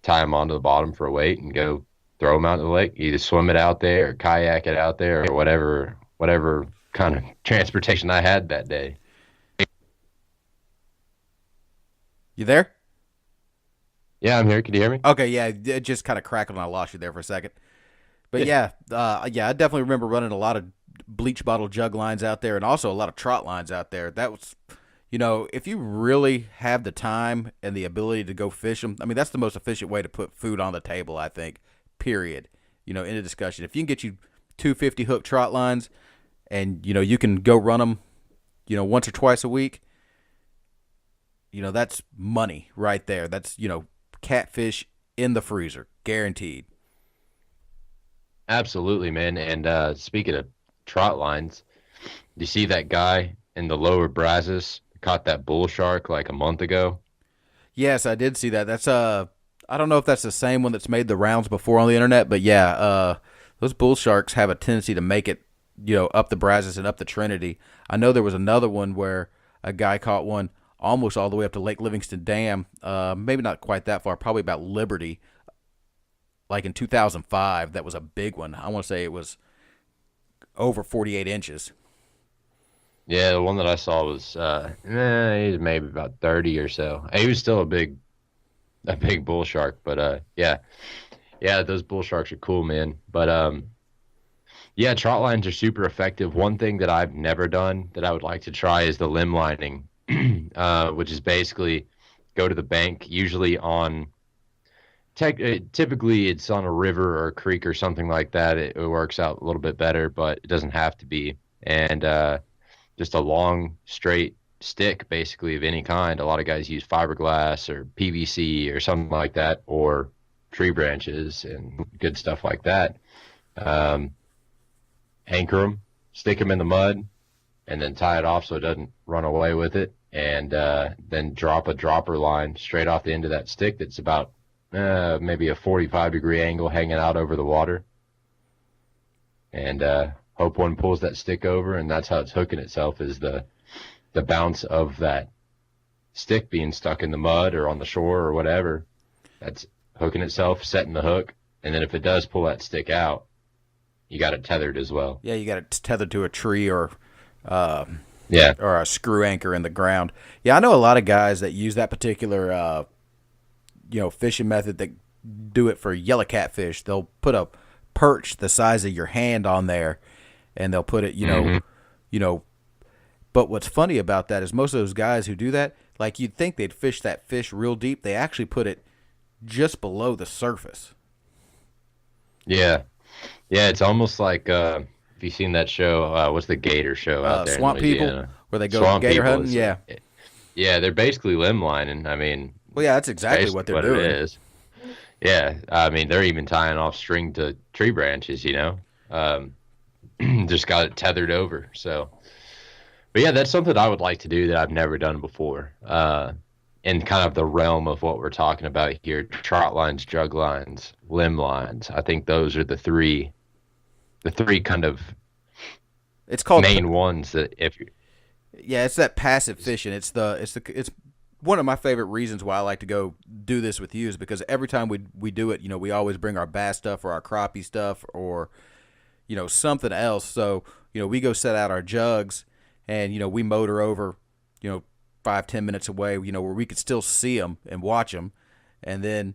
tie them onto the bottom for a weight and go throw them out in the lake. Either swim it out there or kayak it out there or whatever kind of transportation I had that day. You there? Yeah, I'm here. Can you hear me? Okay, yeah, it just kind of crackled and I lost you there for a second. But yeah, I definitely remember running a lot of bleach bottle jug lines out there and also a lot of trot lines out there. That was, if you really have the time and the ability to go fish them, I mean, that's the most efficient way to put food on the table, I think, period, in a discussion. If you can get you 250 hook trot lines and, you can go run them, once or twice a week, that's money right there. That's, catfish in the freezer, guaranteed. Absolutely, man. And speaking of trot lines, you see that guy in the lower Brazos caught that bull shark like a month ago? Yes, I did see that. That's I don't know if that's the same one that's made the rounds before on the internet, but yeah, those bull sharks have a tendency to make it, up the Brazos and up the Trinity. I know there was another one where a guy caught one almost all the way up to Lake Livingston Dam. Maybe not quite that far, probably about Liberty. Like in 2005, that was a big one. I want to say it was over 48 inches. Yeah, the one that I saw was he was maybe about 30 or so. He was still a big bull shark, but yeah, those bull sharks are cool, man. But yeah, trot lines are super effective. One thing that I've never done that I would like to try is the limb lining, which is basically go to the bank, usually on typically it's on a river or a creek or something like that. It works out a little bit better, but it doesn't have to be. And just a long straight stick basically of any kind. A lot of guys use fiberglass or PVC or something like that, or tree branches and good stuff like that. Anchor them, stick them in the mud, and then tie it off so it doesn't run away with it, and then drop a dropper line straight off the end of that stick that's about maybe a 45-degree angle hanging out over the water, and hope one pulls that stick over, and that's how it's hooking itself, is the bounce of that stick being stuck in the mud or on the shore or whatever. That's hooking itself, setting the hook, and then if it does pull that stick out, you got it tethered as well. Yeah, you got it tethered to a tree or or a screw anchor in the ground. Yeah, I know a lot of guys that use that particular fishing method that do it for yellow catfish. They'll put a perch the size of your hand on there, and they'll put it, But what's funny about that is most of those guys who do that, like you'd think they'd fish that fish real deep. They actually put it just below the surface. Yeah. Yeah, it's almost like, if you've seen that show, what's the gator show out there Swamp in Louisiana? People, where they go Swamp gator People hunting, yeah. Yeah, they're basically limb lining. I mean, Well, yeah, that's exactly what they're doing. It is. Yeah, I mean, they're even tying off string to tree branches, just got it tethered over. So, but yeah, that's something I would like to do that I've never done before. In kind of the realm of what we're talking about here, trot lines, jug lines, limb lines. I think those are the three kind of it's called main ones that if you it's that passive fishing. It's one of my favorite reasons why I like to go do this with you is because every time we do it, we always bring our bass stuff or our crappie stuff or something else. So, we go set out our jugs and we motor over 5-10 minutes away, where we could still see them and watch them, and then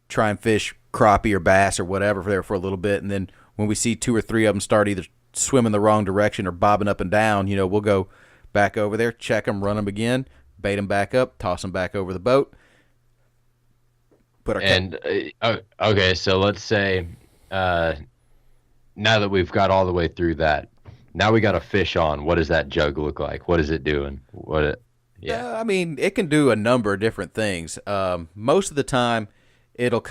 try and fish crappie or bass or whatever there for a little bit, and then when we see 2 or 3 of them start either swimming the wrong direction or bobbing up and down, we'll go back over there, check them, run them again, bait them back up, toss them back over the boat. Okay, so let's say now that we've got all the way through that, now we got a fish on. What does that jug look like? What is it doing? I mean, it can do a number of different things. Most of the time, it'll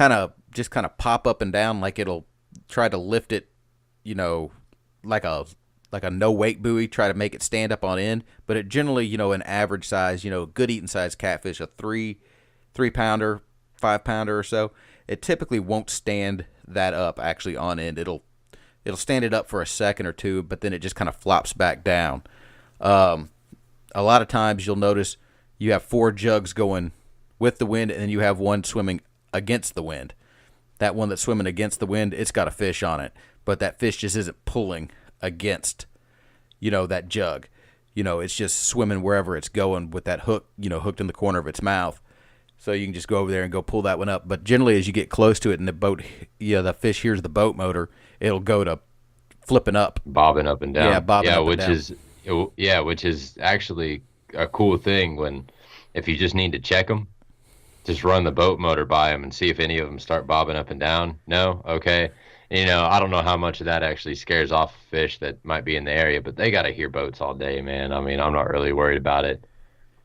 just kind of pop up and down, like it'll try to lift it, you know, like a no weight buoy, try to make it stand up on end. But it generally, you know, an average size, you know, good eating size catfish, a 3 pounder, 5 pounder or so, it typically won't stand that up actually on end. It'll stand it up for a second or two, but then it just kind of flops back down. A lot of times you'll notice you have 4 jugs going with the wind, and then you have one swimming against the wind. That one that's swimming against the wind, it's got a fish on it, but that fish just isn't pulling against, you know, that jug. You know, it's just swimming wherever it's going with that hook, you know, hooked in the corner of its mouth. So you can just go over there and go pull that one up. But generally, as you get close to it and the boat, you know, the fish hears the boat motor, it'll go to flipping up, bobbing up and down. Yeah, bobbing up and down. Which is actually a cool thing when, if you just need to check them, just run the boat motor by them and see if any of them start bobbing up and down. No? Okay. You know, I don't know how much of that actually scares off fish that might be in the area, but they got to hear boats all day, man. I mean, I'm not really worried about it.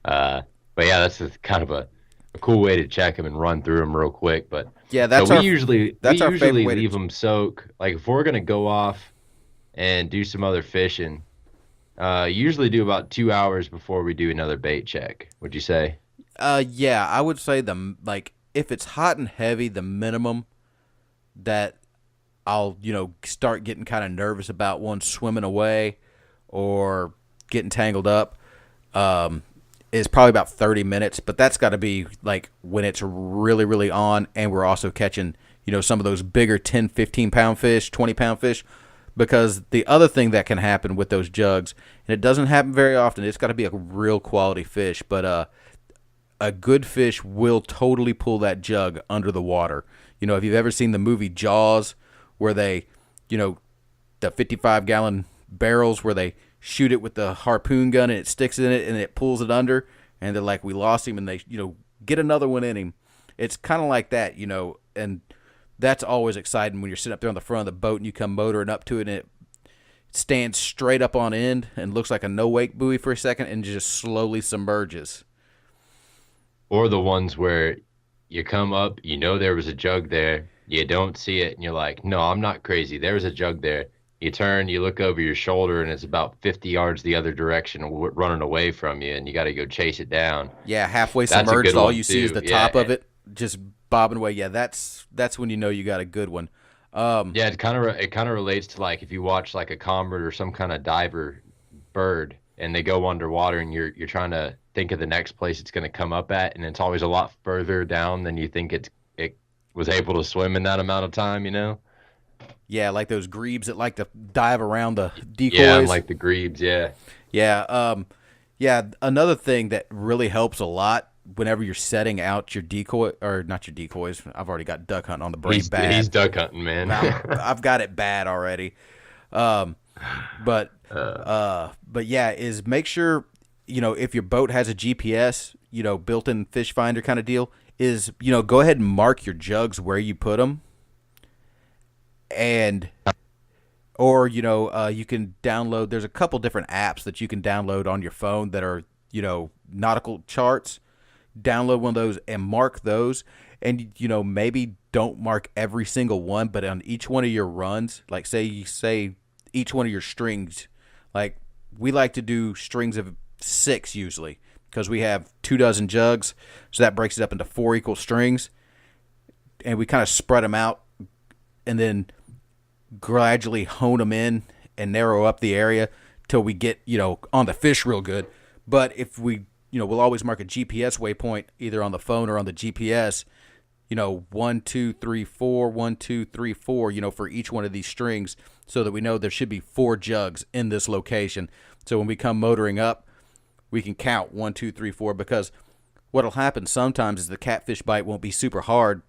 But yeah, that's just kind of a cool way to check them and run through them real quick. But yeah, we usually leave them soak. Like if we're gonna go off and do some other fishing, usually do about 2 hours before we do another bait check. Would you say? Yeah, I would say if it's hot and heavy, the minimum that I'll, you know, start getting kind of nervous about one swimming away or getting tangled up, is probably about 30 minutes, but that's got to be like when it's really, really on, and we're also catching, you know, some of those bigger 10, 15-pound fish, 20-pound fish, because the other thing that can happen with those jugs, and it doesn't happen very often, it's got to be a real quality fish, but a good fish will totally pull that jug under the water. You know, if you've ever seen the movie Jaws, where they, you know, the 55-gallon barrels where they shoot it with the harpoon gun and it sticks in it and it pulls it under, and they're like, we lost him, and they, you know, get another one in him. It's kind of like that, you know, and that's always exciting when you're sitting up there on the front of the boat and you come motoring up to it and it stands straight up on end and looks like a no-wake buoy for a second and just slowly submerges. Or the ones where you come up, you know there was a jug there, you don't see it, and you're like, no, I'm not crazy, there's a jug there. You turn, you look over your shoulder, and it's about 50 yards the other direction running away from you, and you got to go chase it down. Yeah, halfway submerged, all you see is the top of it just bobbing away. Yeah, that's when you know you got a good one. Yeah, it kind of relates to like if you watch like a comrade or some kind of diver bird, and they go underwater, and you're trying to think of the next place it's going to come up at, and it's always a lot further down than you think it was able to swim in that amount of time, you know? Yeah, like those grebes that like to dive around the decoys. Yeah, like the grebes, yeah. Yeah, yeah, another thing that really helps a lot whenever you're setting out your decoy, or not your decoys, I've already got duck hunting on the brain bad. He's duck hunting, man. I've got it bad already. But yeah, is make sure, you know, if your boat has a GPS, you know, built-in fish finder kind of deal, is, you know, go ahead and mark your jugs where you put them. And, or, you know, you can download, there's a couple different apps that you can download on your phone that are, you know, nautical charts. Download one of those and mark those. And, you know, maybe don't mark every single one, but on each one of your runs, like say each one of your strings, like we like to do strings of 6 usually, because we have 24 jugs, so that breaks it up into 4 equal strings, and we kind of spread them out and then gradually hone them in and narrow up the area till we get, you know, on the fish real good. But if we, you know, we'll always mark a GPS waypoint either on the phone or on the GPS, you know, 1, 2, 3, 4, 1, 2, 3, 4, you know, for each one of these strings, so that we know there should be 4 jugs in this location. So when we come motoring up, we can count 1, 2, 3, 4, because what'll happen sometimes is the catfish bite won't be super hard.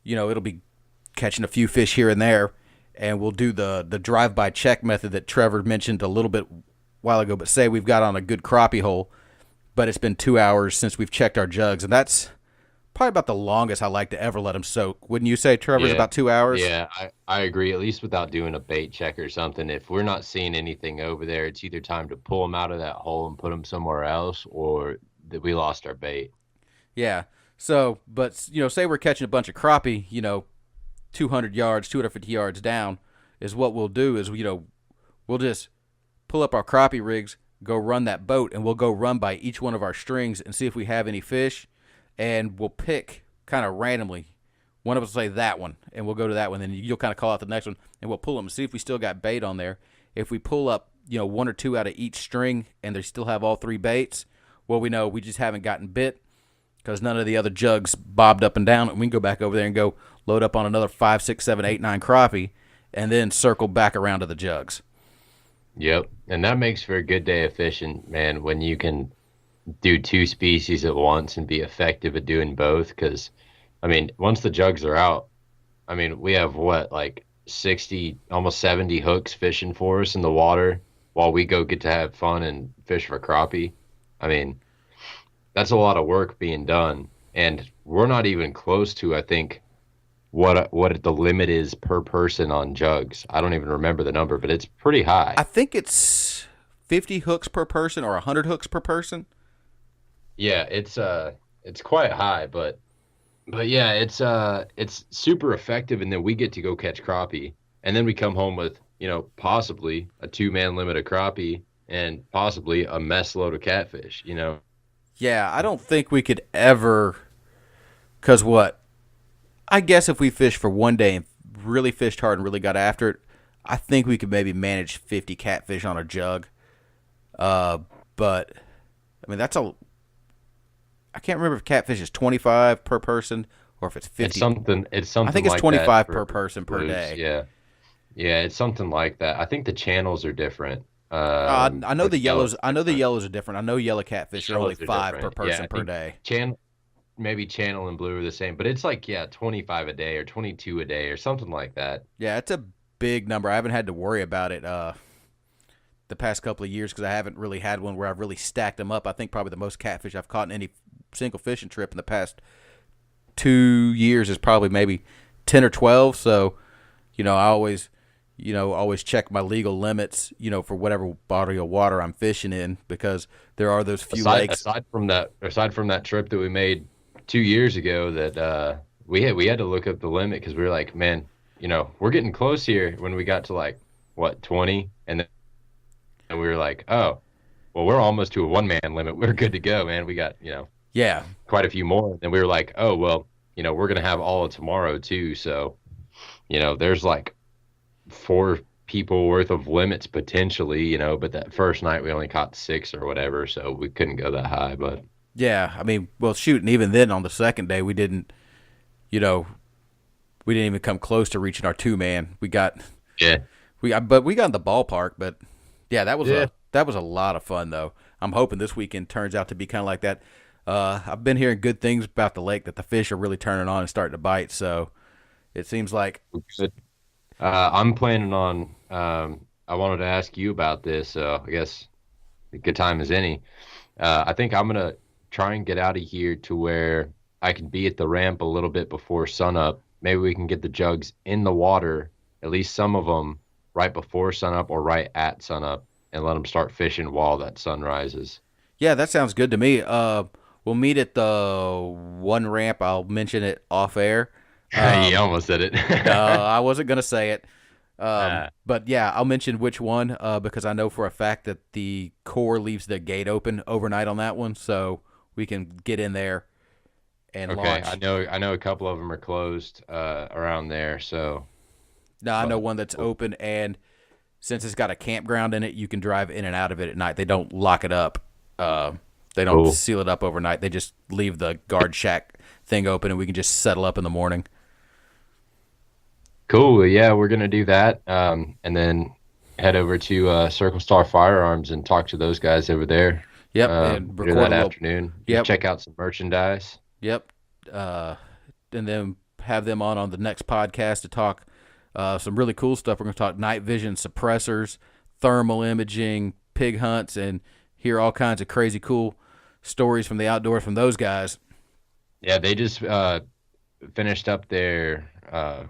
You know, it'll be catching a few fish here and there, and we'll do the drive-by check method that Trevor mentioned a little bit while ago, but say we've got on a good crappie hole, but it's been 2 hours since we've checked our jugs, and that's probably about the longest I like to ever let them soak. Wouldn't you say, Trevor, is about 2 hours? Yeah, I agree, at least without doing a bait check or something. If we're not seeing anything over there, it's either time to pull them out of that hole and put them somewhere else, or that we lost our bait. Yeah. So, but say we're catching a bunch of crappie, 200 yards, 250 yards down, is what we'll do is we'll just pull up our crappie rigs, go run that boat, and we'll go run by each one of our strings and see if we have any fish, and we'll pick kind of randomly. One of us will say that one, and we'll go to that one. Then you'll kind of call out the next one, and we'll pull them and see if we still got bait on there. If we pull up, one or two out of each string, and they still have all three baits, well, we know we just haven't gotten bit because none of the other jugs bobbed up and down, and we can go back over there and go load up on another 5, 6, 7, 8, 9 crappie, and then circle back around to the jugs. Yep, and that makes for a good day of fishing, man, when you can do two species at once and be effective at doing both. Because, once the jugs are out, we have like 60, almost 70 hooks fishing for us in the water while we go get to have fun and fish for crappie. That's a lot of work being done, and we're not even close to, I think, what the limit is per person on jugs. I don't even remember the number, but it's pretty high. I think it's 50 hooks per person or 100 hooks per person. Yeah, it's quite high, but yeah, it's super effective, and then we get to go catch crappie, and then we come home with possibly a 2-man limit of crappie and possibly a mess load of catfish. Yeah, I don't think we could ever, because I guess if we fished for one day and really fished hard and really got after it, I think we could maybe manage 50 catfish on a jug. But that's I can't remember if catfish is 25 per person or if it's 50. It's something. I think it's like 25 that per person per day. Yeah, it's something like that. I think the channels are different. I know the yellows. I know the yellows are different. I know yellow catfish are only 5 per person per day. Maybe channel and blue are the same, but it's like 25 a day or 22 a day or something like that. Yeah, it's a big number. I haven't had to worry about it the past couple of years because I haven't really had one where I've really stacked them up. I think probably the most catfish I've caught in any single fishing trip in the past 2 years is probably maybe 10 or 12. So, I always check my legal limits, for whatever body of water I'm fishing in because there are those few lakes. Aside from that trip that we made 2 years ago, that we had to look up the limit because we were like, man, we're getting close here. When we got to 20, and we were like, oh, well, we're almost to a 1-man limit. We're good to go, man. We got quite a few more. And we were like, oh well, we're gonna have all of tomorrow too. So, there's 4 people worth of limits potentially, but that first night we only caught 6 or whatever, so we couldn't go that high. But yeah, well, shoot, and even then on the second day we didn't even come close to reaching our 2-man. We got in the ballpark, but yeah, that was a lot of fun though. I'm hoping this weekend turns out to be kind of like that. I've been hearing good things about the lake, that the fish are really turning on and starting to bite, so it seems like I'm planning on I wanted to ask you about this, so I guess a good time as any. I think I'm gonna try and get out of here to where I can be at the ramp a little bit before sunup. Maybe we can get the jugs in the water, at least some of them, right before sunup or right at sunup, and let them start fishing while that sun rises. Yeah, that sounds good to me. We'll meet at the one ramp. I'll mention it off air. You almost said it. I wasn't going to say it. But yeah, I'll mention which one because I know for a fact that the Corps leaves the gate open overnight on that one, so we can get in there and launch. I know a couple of them are closed around there, so. No, I know one that's open, and since it's got a campground in it, you can drive in and out of it at night. They don't lock it up. They don't seal it up overnight. They just leave the guard shack thing open, and we can just settle up in the morning. Cool. Yeah, we're gonna do that, and then head over to Circle Star Firearms and talk to those guys over there. Yep, and record that afternoon. Yep. Check out some merchandise. Yep, and then have them on the next podcast to talk some really cool stuff. We're gonna talk night vision suppressors, thermal imaging, pig hunts, and hear all kinds of crazy cool stories from the outdoors from those guys. Yeah, they just finished up their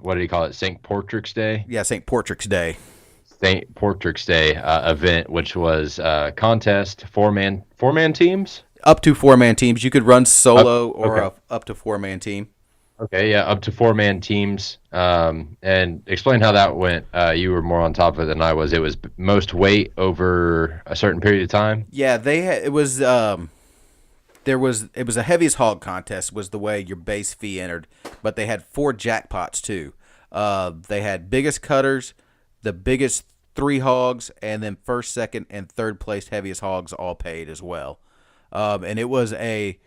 what do you call it? St. Portrix Day? Yeah, St. Portrix Day. St. Portrix Day event, which was contest, four man teams. Up to 4-man teams. You could run solo or up to 4-man team. Okay, yeah, up to 4-man teams. And explain how that went. You were more on top of it than I was. It was most weight over a certain period of time. Yeah, it was a heaviest hog contest was the way your base fee entered, but they had 4 jackpots too. They had biggest cutters, the biggest 3 hogs, and then first, second, and third place heaviest hogs all paid as well. And it was a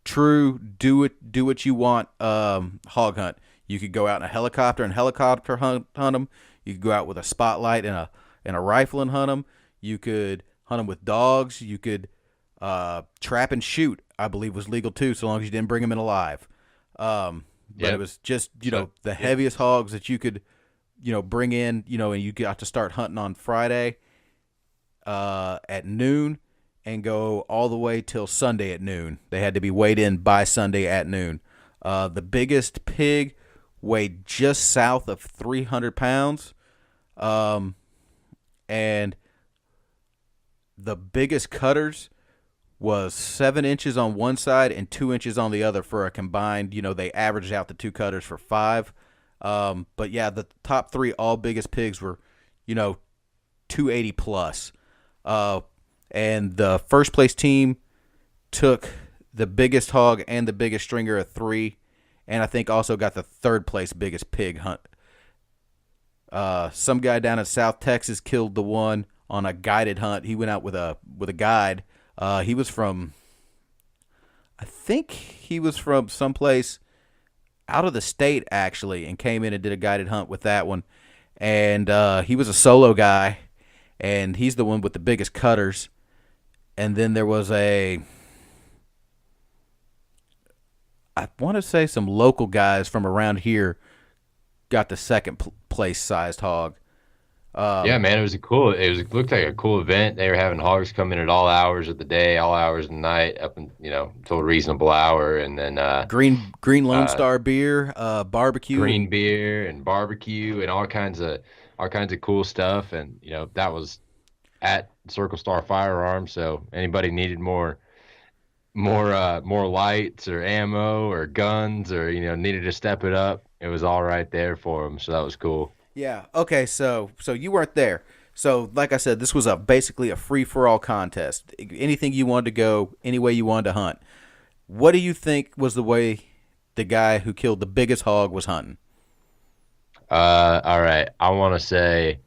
true do what you want hog hunt. You could go out in a helicopter and helicopter hunt them. You could go out with a spotlight and a rifle and hunt them. You could hunt them with dogs. You could trap and shoot, I believe, was legal too, so long as you didn't bring them in alive. But it was just the heaviest hogs that you could bring in, and you got to start hunting on Friday at noon and go all the way till Sunday at noon. They had to be weighed in by Sunday at noon. The biggest pig weighed just south of 300 pounds. And the biggest cutters was 7 inches on one side and 2 inches on the other for a combined, they averaged out the 2 cutters for 5. But yeah, the top 3 all biggest pigs were, 280 plus. And the first place team took the biggest hog and the biggest stringer of 3, and I think also got the third place biggest pig hunt. Some guy down in South Texas killed the one on a guided hunt. He went out with a guide. He was from, I think he was from someplace out of the state actually, and came in and did a guided hunt with that one. And he was a solo guy, and he's the one with the biggest cutters. And then there was I want to say some local guys from around here got the second place sized hog. Yeah, man, it looked like a cool event. They were having hogs come in at all hours of the day, all hours of the night, up until a reasonable hour, and then green Lone Star beer, barbecue, green beer, and barbecue, and all kinds of cool stuff. And that was at Circle Star Firearms. So anybody needed more lights or ammo or guns or needed to step it up, it was all right there for them. So that was cool. Yeah. Okay. So you weren't there. So like I said, this was basically a free for all contest. Anything you wanted to go, any way you wanted to hunt. What do you think was the way the guy who killed the biggest hog was hunting? All right. I want to say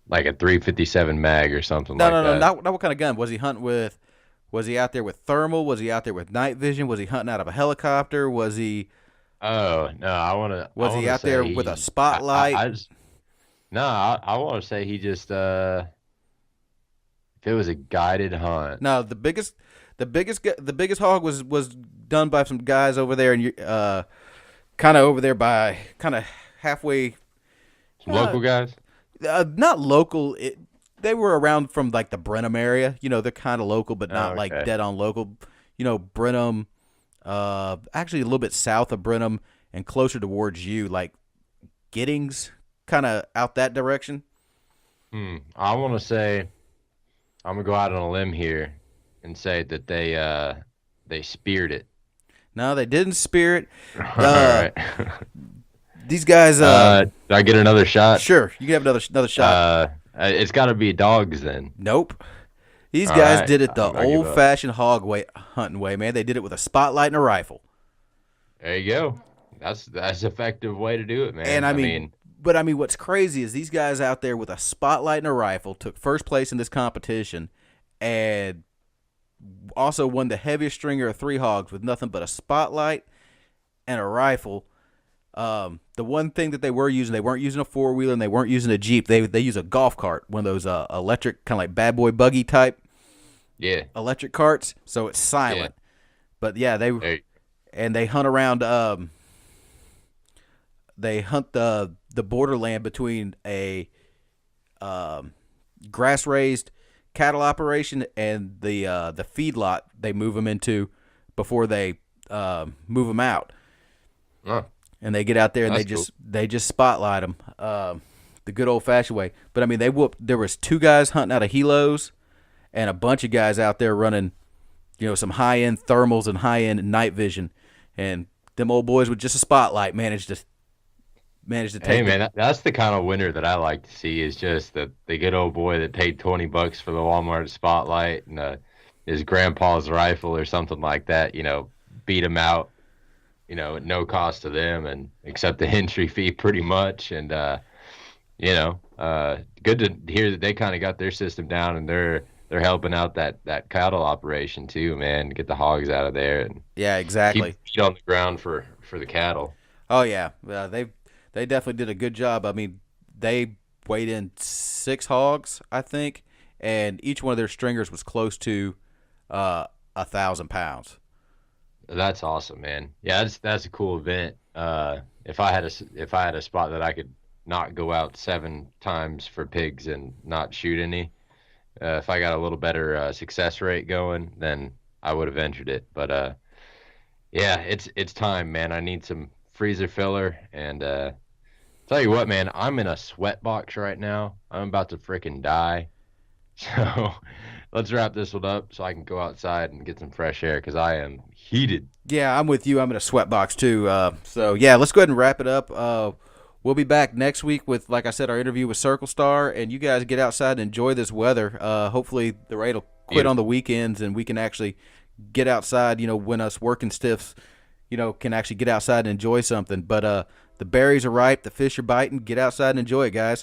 like a 357 mag or something like that. No. Not what kind of gun. Was he hunting with? Was he out there with thermal? Was he out there with night vision? Was he hunting out of a helicopter? Was he? Oh no, Was he out there with a spotlight? I want to say he just if it was a guided hunt. No, the biggest hog was done by some guys over there, and kind of over there by kind of halfway. Some local guys. Not local. They were around from like the Brenham area. They're kind of local, but not like dead on local. Brenham. Actually a little bit south of Brenham and closer towards you, like Giddings, kind of out that direction. I want to say, I'm gonna go out on a limb here and say that they speared it. No, they didn't spear it. All right. These guys. Did I get another shot? Sure, you can have another shot. It's got to be dogs then. Nope. These guys did it the old-fashioned hunting way, man. They did it with a spotlight and a rifle. There you go. That's an effective way to do it, man. And I mean, what's crazy is these guys out there with a spotlight and a rifle took first place in this competition, and also won the heaviest stringer of 3 hogs with nothing but a spotlight and a rifle. The one thing that they weren't using a 4-wheeler and they weren't using a Jeep. They use a golf cart, one of those electric kind of like bad boy buggy type. Yeah. Electric carts, so it's silent. Yeah. But yeah, they hunt around. They hunt the borderland between a grass raised cattle operation and the feedlot they move them into before they move them out. And they get out there and they just spotlight them the good old fashioned way. But I mean, there was 2 guys hunting out of helos, and a bunch of guys out there running, some high-end thermals and high-end night vision. And them old boys with just a spotlight managed to take Hey man, that's the kind of winner that I like to see is just the good old boy that paid $20 for the Walmart spotlight and his grandpa's rifle or something like that. Beat him out. At no cost to them and except the entry fee pretty much. And good to hear that they kind of got their system down and they're helping out that cattle operation too, man. To get the hogs out of there and yeah, exactly. Keep feet on the ground for the cattle. Oh yeah, they definitely did a good job. I mean, they weighed in 6 hogs, I think, and each one of their stringers was close to 1,000 pounds. That's awesome, man. Yeah, that's a cool event. If I had a spot that I could not go out 7 times for pigs and not shoot any, if I got a little better success rate going, then I would have entered it. But yeah, it's time, man. I need some freezer filler, and tell you what, man, I'm in a sweat box right now. I'm about to freaking die. So let's wrap this one up so I can go outside and get some fresh air because I am heated. Yeah, I'm with you. I'm in a sweat box too. So yeah, let's go ahead and wrap it up. We'll be back next week with, like I said, our interview with Circle Star, and you guys get outside and enjoy this weather. Hopefully the rain will quit on the weekends and we can actually get outside, when us working stiffs, can actually get outside and enjoy something. But the berries are ripe, the fish are biting. Get outside and enjoy it, guys.